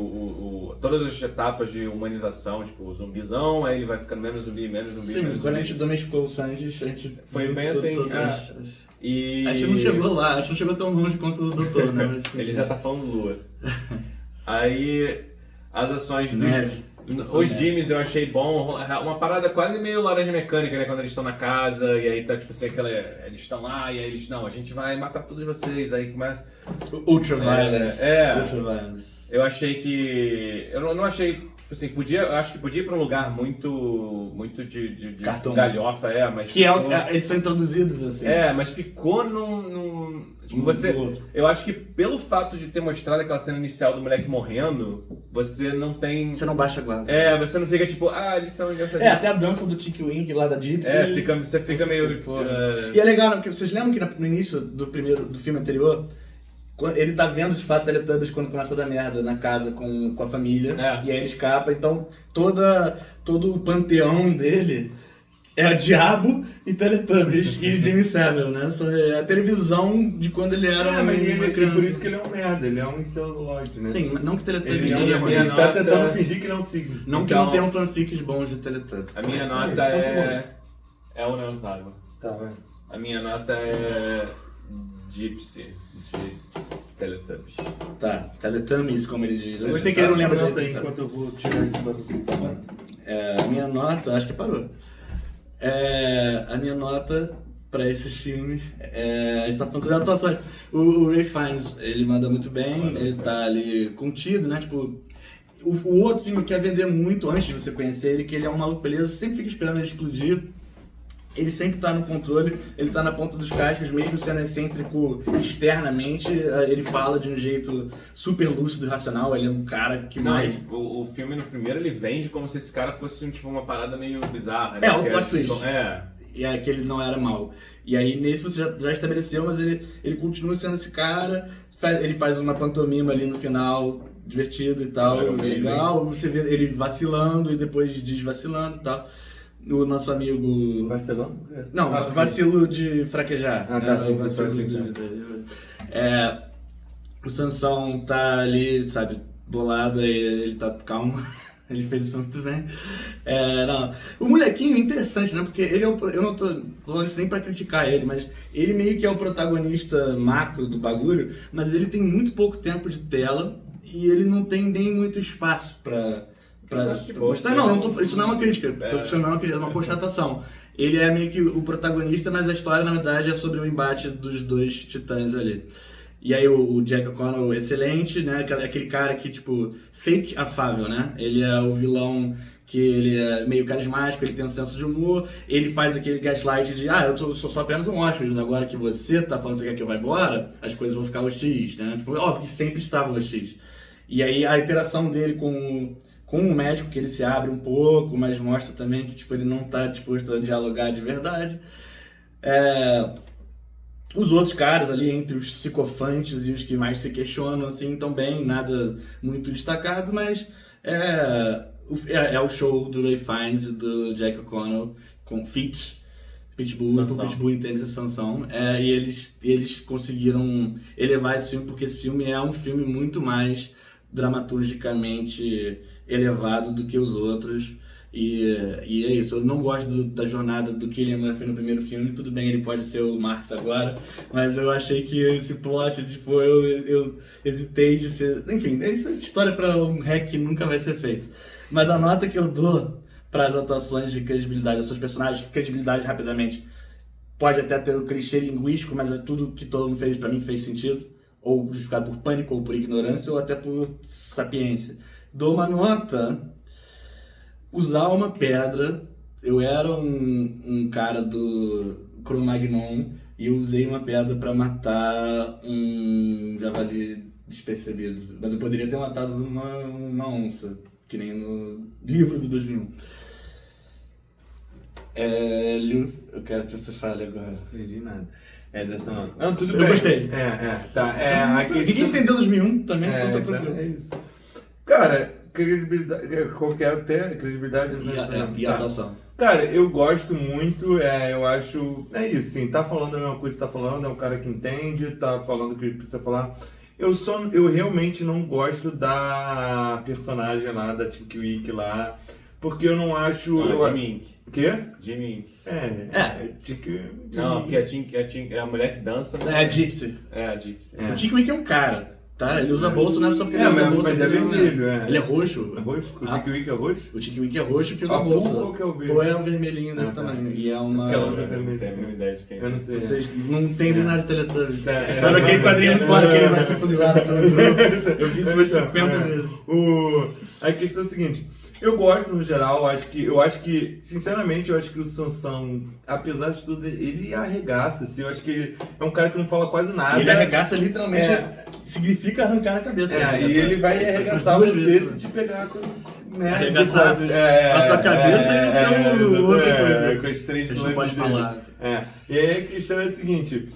todas as etapas de humanização, tipo, o zumbizão, aí ele vai ficando menos zumbi. Sim, quando a gente domesticou o Sanji, a gente... Foi bem assim, A gente não chegou lá, a gente não chegou tão longe quanto o doutor, né? Mas, ele já tá falando lua. Aí, as ações dos... Os Jimmys eu achei bom, uma parada quase meio Laranja Mecânica, né? Quando eles estão na casa e aí tá tipo assim, eles estão lá e aí eles, não, a gente vai matar todos vocês, aí começa... Ultraviolence. Ultraviolence. Eu achei que... Eu não achei, tipo assim, acho que podia ir pra um lugar muito de galhofa, mas... Que eles são introduzidos assim. Mas ficou num tipo, eu acho que pelo fato de ter mostrado aquela cena inicial do moleque morrendo, você não tem... Você não baixa a guarda. Você não fica tipo, eles são engraçadinhos. Até a dança do Tiki Wink lá da Gypsy. Você fica meio... E é legal, né? Porque vocês lembram que no início do filme anterior, Ele tá vendo de fato Teletubbies quando começa a dar merda na casa com a família, e aí ele escapa, então todo o panteão dele é o Diabo e Teletubbies e Jimmy Savile, né? É a televisão de quando ele era uma criança. Por isso que ele é um merda, ele é um inceluloide, né? Sim, não que Teletubbies ele tá tentando fingir que ele é um signo. Não que não tenham fanfics bons de Teletubbies. A minha nota é o Neus d'Água. Tá, vai. A minha nota é Gypsy, de Teletubbies. Tá, Teletubbies, como ele diz. Eu gostei que ele não lembra direito. Enquanto eu vou tirar esse barulho. Tá bom. A minha nota, acho que parou. A minha nota pra esses filmes, a gente tá falando sobre atuações. O Ray Fiennes, ele manda muito bem, ele tá ali contido, né? Tipo, o outro filme quer vender muito antes de você conhecer ele, que ele é um maluco beleza, você sempre fica esperando ele explodir. Ele sempre tá no controle, ele tá na ponta dos cascos, mesmo sendo excêntrico externamente, ele fala de um jeito super lúcido e racional, ele é um cara que mais... O filme no primeiro ele vende como se esse cara fosse tipo uma parada meio bizarra. Né? O plot twist. Tipo, E é que ele não era mal. E aí nesse você já estabeleceu, mas ele continua sendo esse cara, ele faz uma pantomima ali no final, divertido e tal, legal, você vê ele vacilando e depois desvacilando e tal. O nosso amigo... Vacilão? Não, vacilo de fraquejar. Ah, tá, sim, vacilo o Sansão tá ali, sabe, bolado, aí ele tá calmo. Ele fez isso muito bem. Não. O molequinho é interessante, né? Porque ele eu não tô falando isso nem pra criticar ele, mas ele meio que é o protagonista macro do bagulho, mas ele tem muito pouco tempo de tela e ele não tem nem muito espaço pra mostrar. Isso não é uma crítica, tô chamando uma crítica, é uma constatação. Ele é meio que o protagonista, mas a história, na verdade, é sobre o embate dos dois titãs ali. E aí o Jack O'Connell, excelente, né? Aquele cara que, tipo, fake afável, né? Ele é o vilão que ele é meio carismático, ele tem um senso de humor, ele faz aquele gaslight de eu sou só apenas um hóspede, agora que você tá falando que você quer que eu vá embora, as coisas vão ficar hostis, né? Tipo, óbvio que sempre estavam hostis. E aí a interação dele com o médico, que ele se abre um pouco, mas mostra também que tipo, ele não tá disposto a dialogar de verdade. Os outros caras ali, entre os psicofantes e os que mais se questionam, assim, também, nada muito destacado, mas é o show do Ray Fiennes e do Jack O'Connell com Pitbull, o Pitbull entende essa Sansão, e eles conseguiram elevar esse filme, porque esse filme é um filme muito mais dramaturgicamente elevado do que os outros. E é isso, eu não gosto da jornada do Cillian Murphy no primeiro filme, tudo bem, ele pode ser o Marx agora, mas eu achei que esse plot, tipo, eu hesitei de ser... Enfim, isso é história para um hack que nunca vai ser feito. Mas a nota que eu dou para as atuações de credibilidade dos seus personagens, credibilidade rapidamente, pode até ter o clichê linguístico, mas é tudo que todo mundo fez, para mim, fez sentido, ou justificado por pânico, ou por ignorância, ou até por sapiência. Dou uma nota... Usar uma pedra, eu era um cara do Cro-Magnon e eu usei uma pedra para matar um javali despercebido. Mas eu poderia ter matado uma onça, que nem no livro do 2001. Hélio, eu quero que você fale agora. Não entendi nada. Dessa nota. Não, tudo bem. Eu gostei. Tá. Ninguém entendeu 2001 também, então tá tranquilo. É isso. Cara... credibilidade, qualquer até credibilidade e atuação. Cara, eu gosto muito, eu acho, isso, sim, tá falando a mesma coisa que você tá falando, é um cara que entende, tá falando o que precisa falar. Eu realmente não gosto da personagem lá, da Tinky Winky lá, porque eu não acho... Jimmy Ink. O quê? Jimmy Ink. Não, porque é a mulher que dança. É a Gypsy. A Gypsy. O Tinky Winky é um cara. Tá? Ele usa bolsa, não é só porque ele usa bolsa. Mas é vermelho, Ele é roxo. É roxo? O Tinky Winky é roxo? O Tinky Winky é roxo que usa bolsa. Qual que é o vermelho? Ou é um vermelhinho desse tamanho. E é uma... Ela usa vermelho. Não tenho a mínima ideia de quem é. Eu não sei. Vocês não entendem nada de Teletubbies. Mas aquele quadrinho muito fora que ele vai ser fuzilado pelo grupo. Eu vi isso umas 50 vezes. A questão é a seguinte... Eu gosto, no geral, eu acho que, sinceramente, eu acho que o Sansão, apesar de tudo, ele arregaça, assim, eu acho que ele é um cara que não fala quase nada. Ele arregaça literalmente, significa arrancar a cabeça. E ele vai arregaçar você se te pegar com... Arregaçar a sua cabeça e isso é outra coisa. Com as três a gente não pode falar. E aí a questão é a seguinte...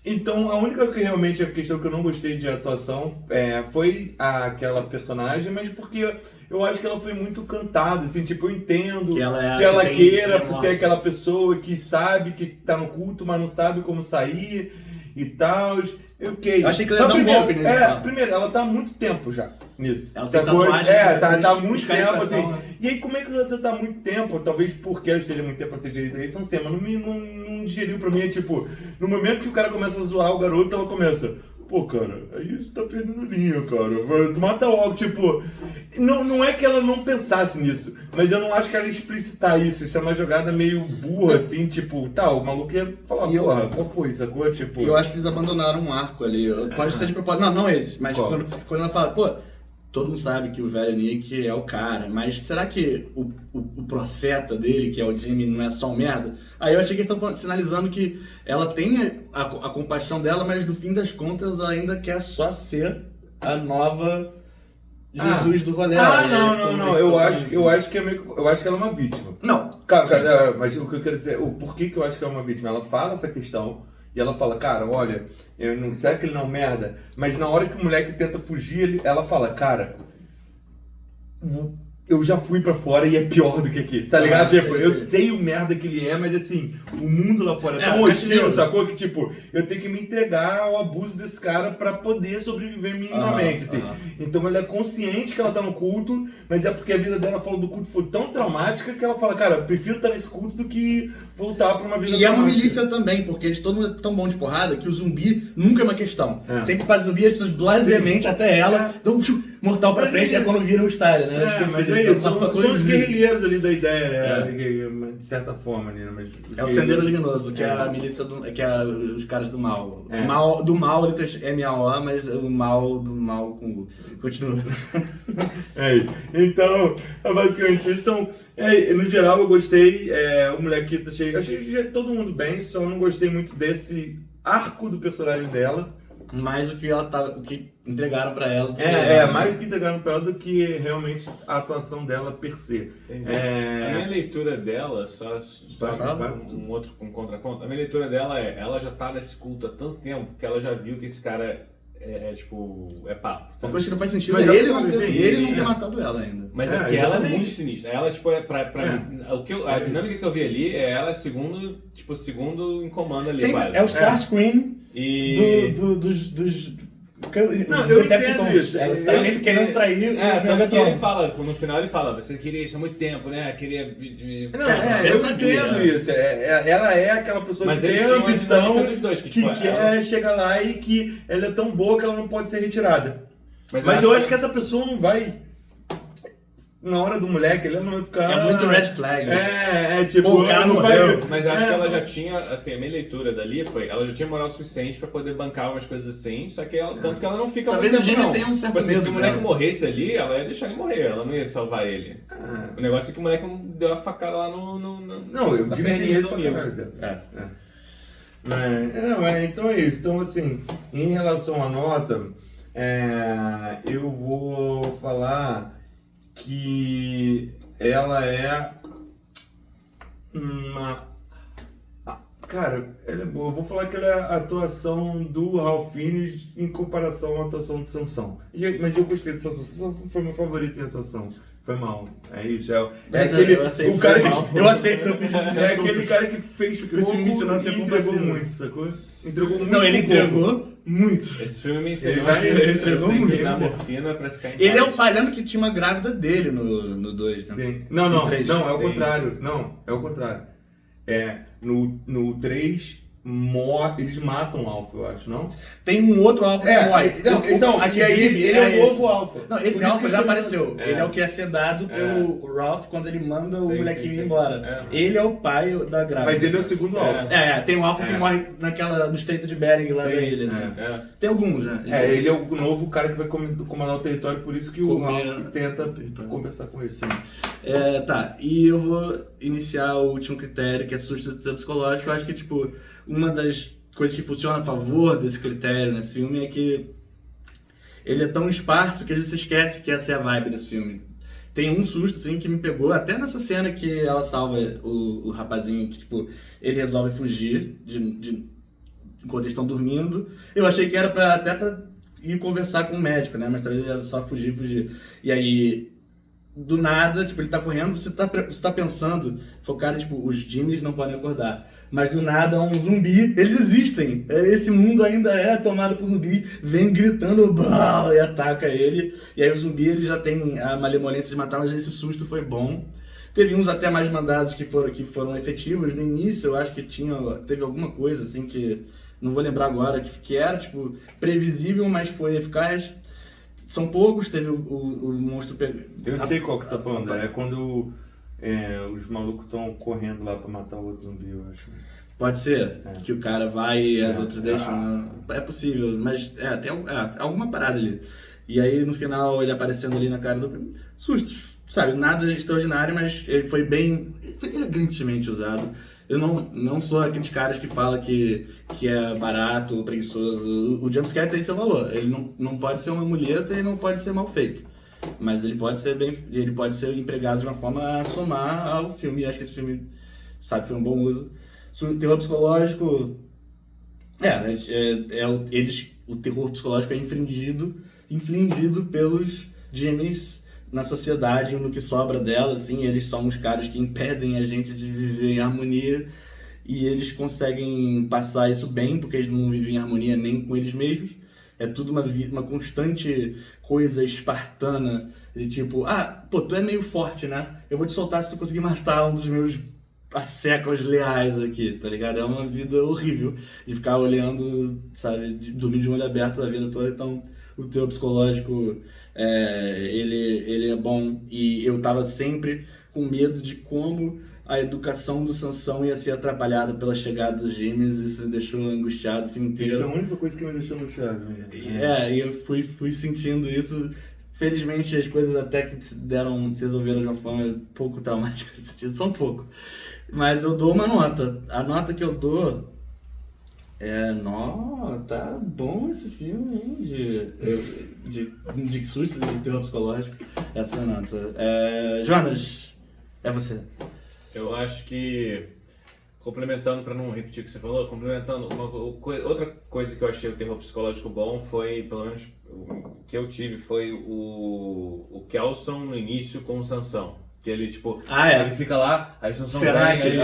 Então, a única que realmente a questão que eu não gostei de atuação foi aquela personagem, mas porque eu acho que ela foi muito cantada, assim, tipo, eu entendo que ela queira ser aquela pessoa que sabe que tá no culto, mas não sabe como sair e tal. Okay. Eu achei que ela ia dar um golpe nisso. Primeiro, ela tá há muito tempo já nisso. Ela tem tatuagem, tá há muito tempo, assim. E aí, como é que você tá há muito tempo? Talvez porque ela esteja muito tempo pra ter direito a isso, não sei, mas não digeriu pra mim. É tipo, no momento que o cara começa a zoar o garoto, ela começa... Pô, cara, aí você tá perdendo linha, cara. Tu mata logo, tipo... Não é que ela não pensasse nisso, mas eu não acho que ela ia explicitar isso. Isso é uma jogada meio burra, assim, tipo... Tá, o maluco ia falar, porra, qual foi, sacou? Tipo... Eu acho que eles abandonaram um arco ali. Pode ser de propósito. Não esse. Mas quando ela fala, pô... Todo mundo sabe que o velho Nick é o cara, mas será que o profeta dele, que é o Jimmy, não é só um merda? Aí eu achei que eles estão sinalizando que ela tem a compaixão dela, mas no fim das contas ela ainda quer só ser a nova Jesus do rolê. Não. Eu acho que ela é uma vítima. Não. Cara, mas o que eu quero dizer, o porquê que eu acho que ela é uma vítima? Ela fala essa questão. E ela fala, cara, olha, será que ele não é um merda? Mas na hora que o moleque tenta fugir, ela fala, cara, eu já fui pra fora e é pior do que aqui, tá ligado? Tipo, eu sei o merda que ele é, mas assim, o mundo lá fora é tão hostil, sacou? Que tipo, eu tenho que me entregar ao abuso desse cara pra poder sobreviver minimamente, assim. Então ela é consciente que ela tá no culto, mas é porque a vida dela, falou do culto, foi tão traumática que ela fala, cara, eu prefiro estar nesse culto do que voltar pra uma vida traumática. E é uma milícia também, porque eles todo mundo é tão bom de porrada que o zumbi nunca é uma questão. Sempre passa zumbi, as pessoas blasemente até ela dão mortal pra frente, é quando vira o style, né? Mas é isso, são os guerrilheiros ali da ideia, né? De certa forma, né? Mas é o Sendeiro Luminoso, que é a milícia que é os caras do mal. Do mal, ele tem M-A-O, mas o mal do mal com U. Continua. Então, é basicamente isso. Então, no geral, eu gostei. O molequito, achei todo mundo bem, só não gostei muito desse arco do personagem dela. Mais o que entregaram pra ela. Mais do que entregaram pra ela do que realmente a atuação dela per se. A minha leitura dela, só um outro contraponto, a minha leitura dela ela já tá nesse culto há tanto tempo que ela já viu que esse cara é papo. Uma coisa que não faz sentido, mas ele não ter matado ela ainda. Mas é que ela é muito sinistra. Ela, tipo, a dinâmica que eu vi ali é ela segundo em comando ali. É o Starscream dos Não, eu entendo isso. Ela tá sempre querendo trair o Megatron. Ele fala, no final ele fala, você queria isso há muito tempo, né? Queria... eu entendo isso. Ela é aquela pessoa que tem a ambição, que quer chegar lá e que ela é tão boa que ela não pode ser retirada. Mas eu acho que essa pessoa não vai... Na hora do moleque, ele não vai ficar... É muito red flag. Tipo... o cara não vai... Mas eu acho que ela já tinha, assim, a minha leitura dali foi... Ela já tinha moral suficiente pra poder bancar umas coisas assim, só que ela... Tanto que ela não fica... Talvez o Jimmy tenha um certo medo. Se o moleque morresse ali, ela ia deixar ele morrer. Ela não ia salvar ele. O negócio é que o moleque deu a facada lá o Jimmy tem medo pra caralho. Então é isso. Então, assim, em relação à nota, eu vou falar... que ela é uma... Cara, ela é boa. Eu vou falar que ela é a atuação do Ralph Fiennes em comparação à atuação de Sansão. Mas eu gostei de Sansão. Sansão foi meu favorito em atuação. Foi mal. É isso. Aquele, o cara que, eu aceito seu pedido. É aquele cara que fez pouco e entregou muito, sacou? Entregou muito. Não, ele entregou muito. Esse filme me ensinou ele entregou muito. Que na morfina pra ficar em ele é o pai, lembra que tinha uma grávida dele no 2, né? Sim. Não, é o contrário. Não, é o contrário. No 3, eles matam o Alpha, eu acho, não? Tem um outro Alpha que morre. Então, e aí ele é o novo Alpha. Não, esse Alpha já apareceu. Ele é o que é sedado pelo Ralph quando ele manda o molequinho ir embora. Ele é o pai da grávida. Mas ele é o segundo Alpha. Tem um Alpha que morre no Estreito de Bering lá da ilha. Tem alguns, né? Ele é o novo cara que vai comandar o território, por isso que o Ralph tenta conversar com ele. Sim. E eu vou iniciar o último critério, que é susto psicológico. Eu acho que, tipo, uma das coisas que funciona a favor desse critério nesse filme é que ele é tão esparso que às vezes você esquece que essa é a vibe desse filme. Tem um susto, assim, que me pegou, até nessa cena que ela salva o rapazinho, que, tipo, ele resolve fugir enquanto eles estão dormindo. Eu achei que era até pra ir conversar com o médico, né? Mas talvez era só fugir. E aí, do nada, tipo, ele tá correndo, você tá pensando, cara, tipo, os Jimmys não podem acordar. Mas do nada, um zumbi, eles existem. Esse mundo ainda é tomado por zumbi, vem gritando, blá, e ataca ele. E aí o zumbi, ele já tem a malemolência de matar, mas esse susto foi bom. Teve uns até mais mandados que foram efetivos. No início, eu acho que teve alguma coisa, assim, que não vou lembrar agora, que era, tipo, previsível, mas foi eficaz. São poucos, teve o monstro... Eu sei qual que você tá falando, é quando os malucos estão correndo lá pra matar o outro zumbi, eu acho. Pode ser, que o cara vai e as outras deixam... É possível, mas tem alguma parada ali. E aí, no final, ele aparecendo ali na cara do... Sustos, sabe? Nada extraordinário, mas ele foi elegantemente usado. Eu não sou aqueles caras que falam que é barato ou preguiçoso. O jumpscare tem seu valor. Ele não pode ser uma muleta e não pode ser mal feito. Mas ele pode ser empregado de uma forma a somar ao filme. E acho que esse filme, sabe, foi um bom uso. Terror psicológico... o terror psicológico é infligido pelos Jimmys na sociedade, no que sobra dela, assim. Eles são os caras que impedem a gente de viver em harmonia, e eles conseguem passar isso bem, porque eles não vivem em harmonia nem com eles mesmos. É tudo uma constante coisa espartana, de tipo, tu é meio forte, né? Eu vou te soltar se tu conseguir matar um dos meus séculos leais aqui, tá ligado? É uma vida horrível de ficar olhando, sabe, dormir de olho aberto a vida toda. Então, o teu psicológico, ele é bom. E eu tava sempre com medo de como a educação do Sansão ia ser atrapalhada pela chegada dos Jimmys. Isso me deixou angustiado o filme inteiro. Isso é a única coisa que me deixou angustiado. E eu fui sentindo isso. Felizmente as coisas até que se resolveram de uma forma pouco traumática nesse sentido, só um pouco. Mas eu dou uma nota. A nota que eu dou tá bom esse filme, hein? De susto, de terror psicológico. Essa é a nota. Jonas, é você. Eu acho que, complementando, para não repetir o que você falou, outra coisa que eu achei o terror psicológico bom foi, pelo menos o que eu tive, foi o Kelson no início com o Sansão. Que ele, tipo, ele fica lá, aí o Sansão vai, aí ele,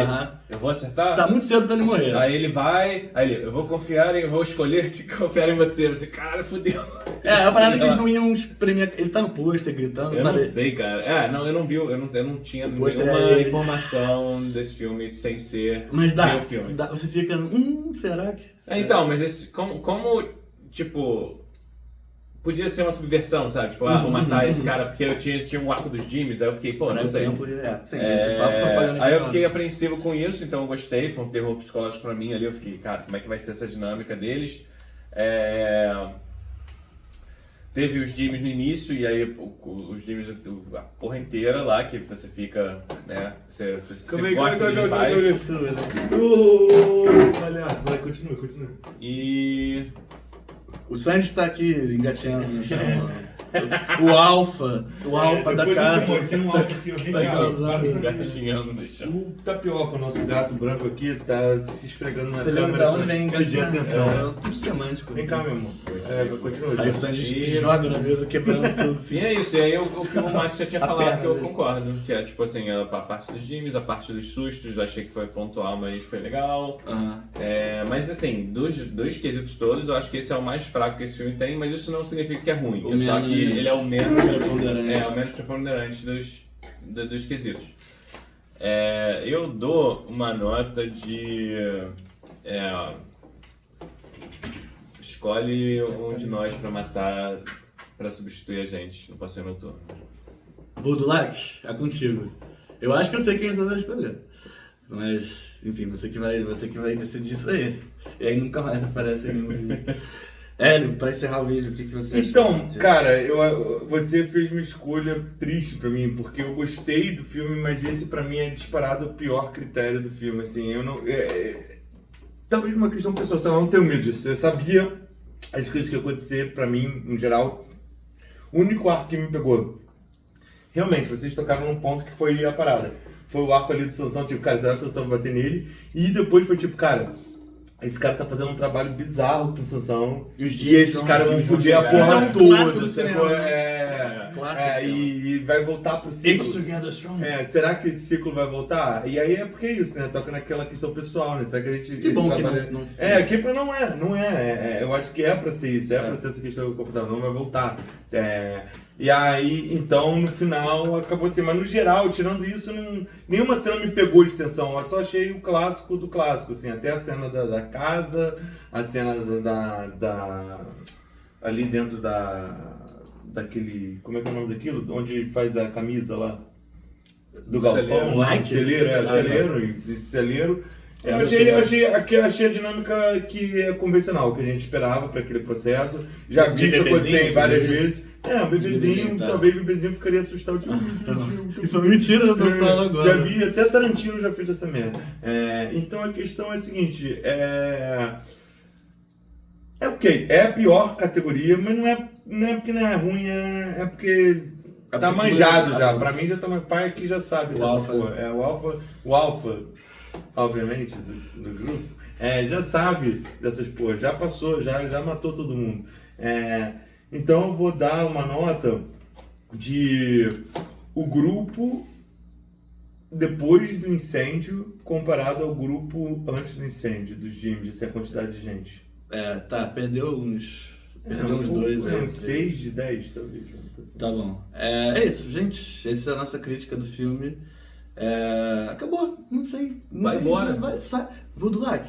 eu vou acertar? Tá muito cedo pra ele morrer. Aí ele vai, eu vou escolher te confiar em você. Você, cara, fudeu. A parada que eles não iam premiar. Ele tá no pôster gritando, eu sabe? Eu não sei, cara. Eu não vi, eu não tinha nenhuma informação desse filme sem ser meu filme. Você fica, será que... Então, mas esse, como, tipo... Podia ser uma subversão, sabe? Tipo, vou matar esse cara porque eu tinha um arco dos Jimmys, aí eu fiquei, não sei. Só propaganda. Aí eu fiquei apreensivo com isso, então eu gostei, foi um terror psicológico pra mim ali, eu fiquei, cara, como é que vai ser essa dinâmica deles? Teve os Jimmys no início, e aí os Jimmys, a porra inteira lá, que você fica, né, você gosta dos pais. Palhaço, vai, continua. E... O Sanji tá aqui engatinhando no chão. O alfa da casa. Tem um alfa aqui, engatinhando no chão. O Tapioca, o nosso gato branco aqui, tá se esfregando na câmera. Você lembra de onde vem engatinhando? Atenção. Tudo semântico. Vem cá, meu irmão. Continua. Aí o Sanji se joga na mesa, quebrando tudo. Sim, é isso. E aí o que o Max já tinha falado, que eu concordo. Que é tipo assim, a parte dos Jimmys, a parte dos sustos, achei que foi pontual, mas foi legal. Mas assim, dos quesitos todos, eu acho que esse é o mais fraco que esse filme tem, mas isso não significa que é ruim. Só que ele é o menos preponderante dos quesitos. Eu dou uma nota de... escolhe um de nós pra matar, pra substituir a gente no passeio noturno. Voldulac, é contigo. Eu acho que eu sei quem você vai escolher. Mas, enfim, você que vai decidir isso aí. E aí nunca mais aparece em nenhum vídeo. Hélio, pra encerrar o vídeo, o que você acha? Então, cara, você fez uma escolha triste pra mim, porque eu gostei do filme, mas esse pra mim é disparado o pior critério do filme, assim, eu não... talvez uma questão pessoal, eu não tenho medo disso, eu sabia as coisas que iam acontecer pra mim, em geral. O único arco que me pegou, realmente, vocês tocaram num ponto que foi a parada. Foi o arco ali do Sansão, tipo, cara, será que o Sansão vai bater nele? E depois foi tipo, cara... esse cara tá fazendo um trabalho bizarro com Sansão. E os E esses caras vão foder a porra Isso é um clássico toda. do Sacou? cinema, E vai voltar pro ciclo. Together Strong. Será que esse ciclo vai voltar? E aí é porque é isso, né? Toca naquela questão pessoal, né? Será que a gente. Que bom que não... Que não é. Eu acho que é pra ser isso, pra ser essa questão confortável, não vai voltar. E aí, então, no final, acabou assim. Mas no geral, tirando isso, nenhuma cena me pegou de tensão. Eu só achei o clássico do clássico, assim. Até a cena da casa, a cena ali dentro daquele... Como é que é o nome daquilo? Onde faz a camisa lá? Do galpão, lá, celeiro. Eu achei a dinâmica que é convencional, que a gente esperava para aquele processo. Já vi isso acontecer várias vezes. Um bebezinho, talvez o bebezinho ficaria assustado. Isso é mentira nessa sala agora. Já vi, até Tarantino já fez essa merda. Então a questão é a seguinte, ok, é a pior categoria, mas não é porque não é ruim, é porque tá manjado já. Pra mim já tá mais pai que já sabe dessa porra. O Alpha, obviamente, do grupo, já sabe dessas porras, já passou, já matou todo mundo. Então eu vou dar uma nota de o grupo depois do incêndio comparado ao grupo antes do incêndio, dos Jimmys, essa é a quantidade de gente. Perdeu uns 2 aí. Uns 6 de 10, talvez. Assim. Tá bom. É isso, gente. Essa é a nossa crítica do filme. Acabou, não sei. Vai embora. Voodulac,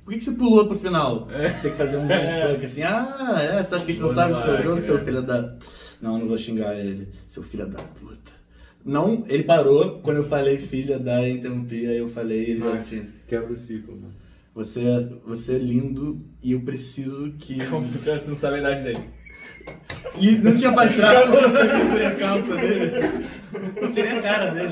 por que você pulou pro final? Tem que fazer um flashback assim. Você acha que a gente não sabe o seu jogo, seu filho da... Não vou xingar ele. Seu filho da puta. Não, ele parou quando eu falei filha da, interrompi, aí eu falei... Ele já tinha... Quebra o ciclo, mano. Você é lindo e eu preciso que... Como você não sabe a idade dele? E não tinha baixado a calça dele. Não seria a cara dele.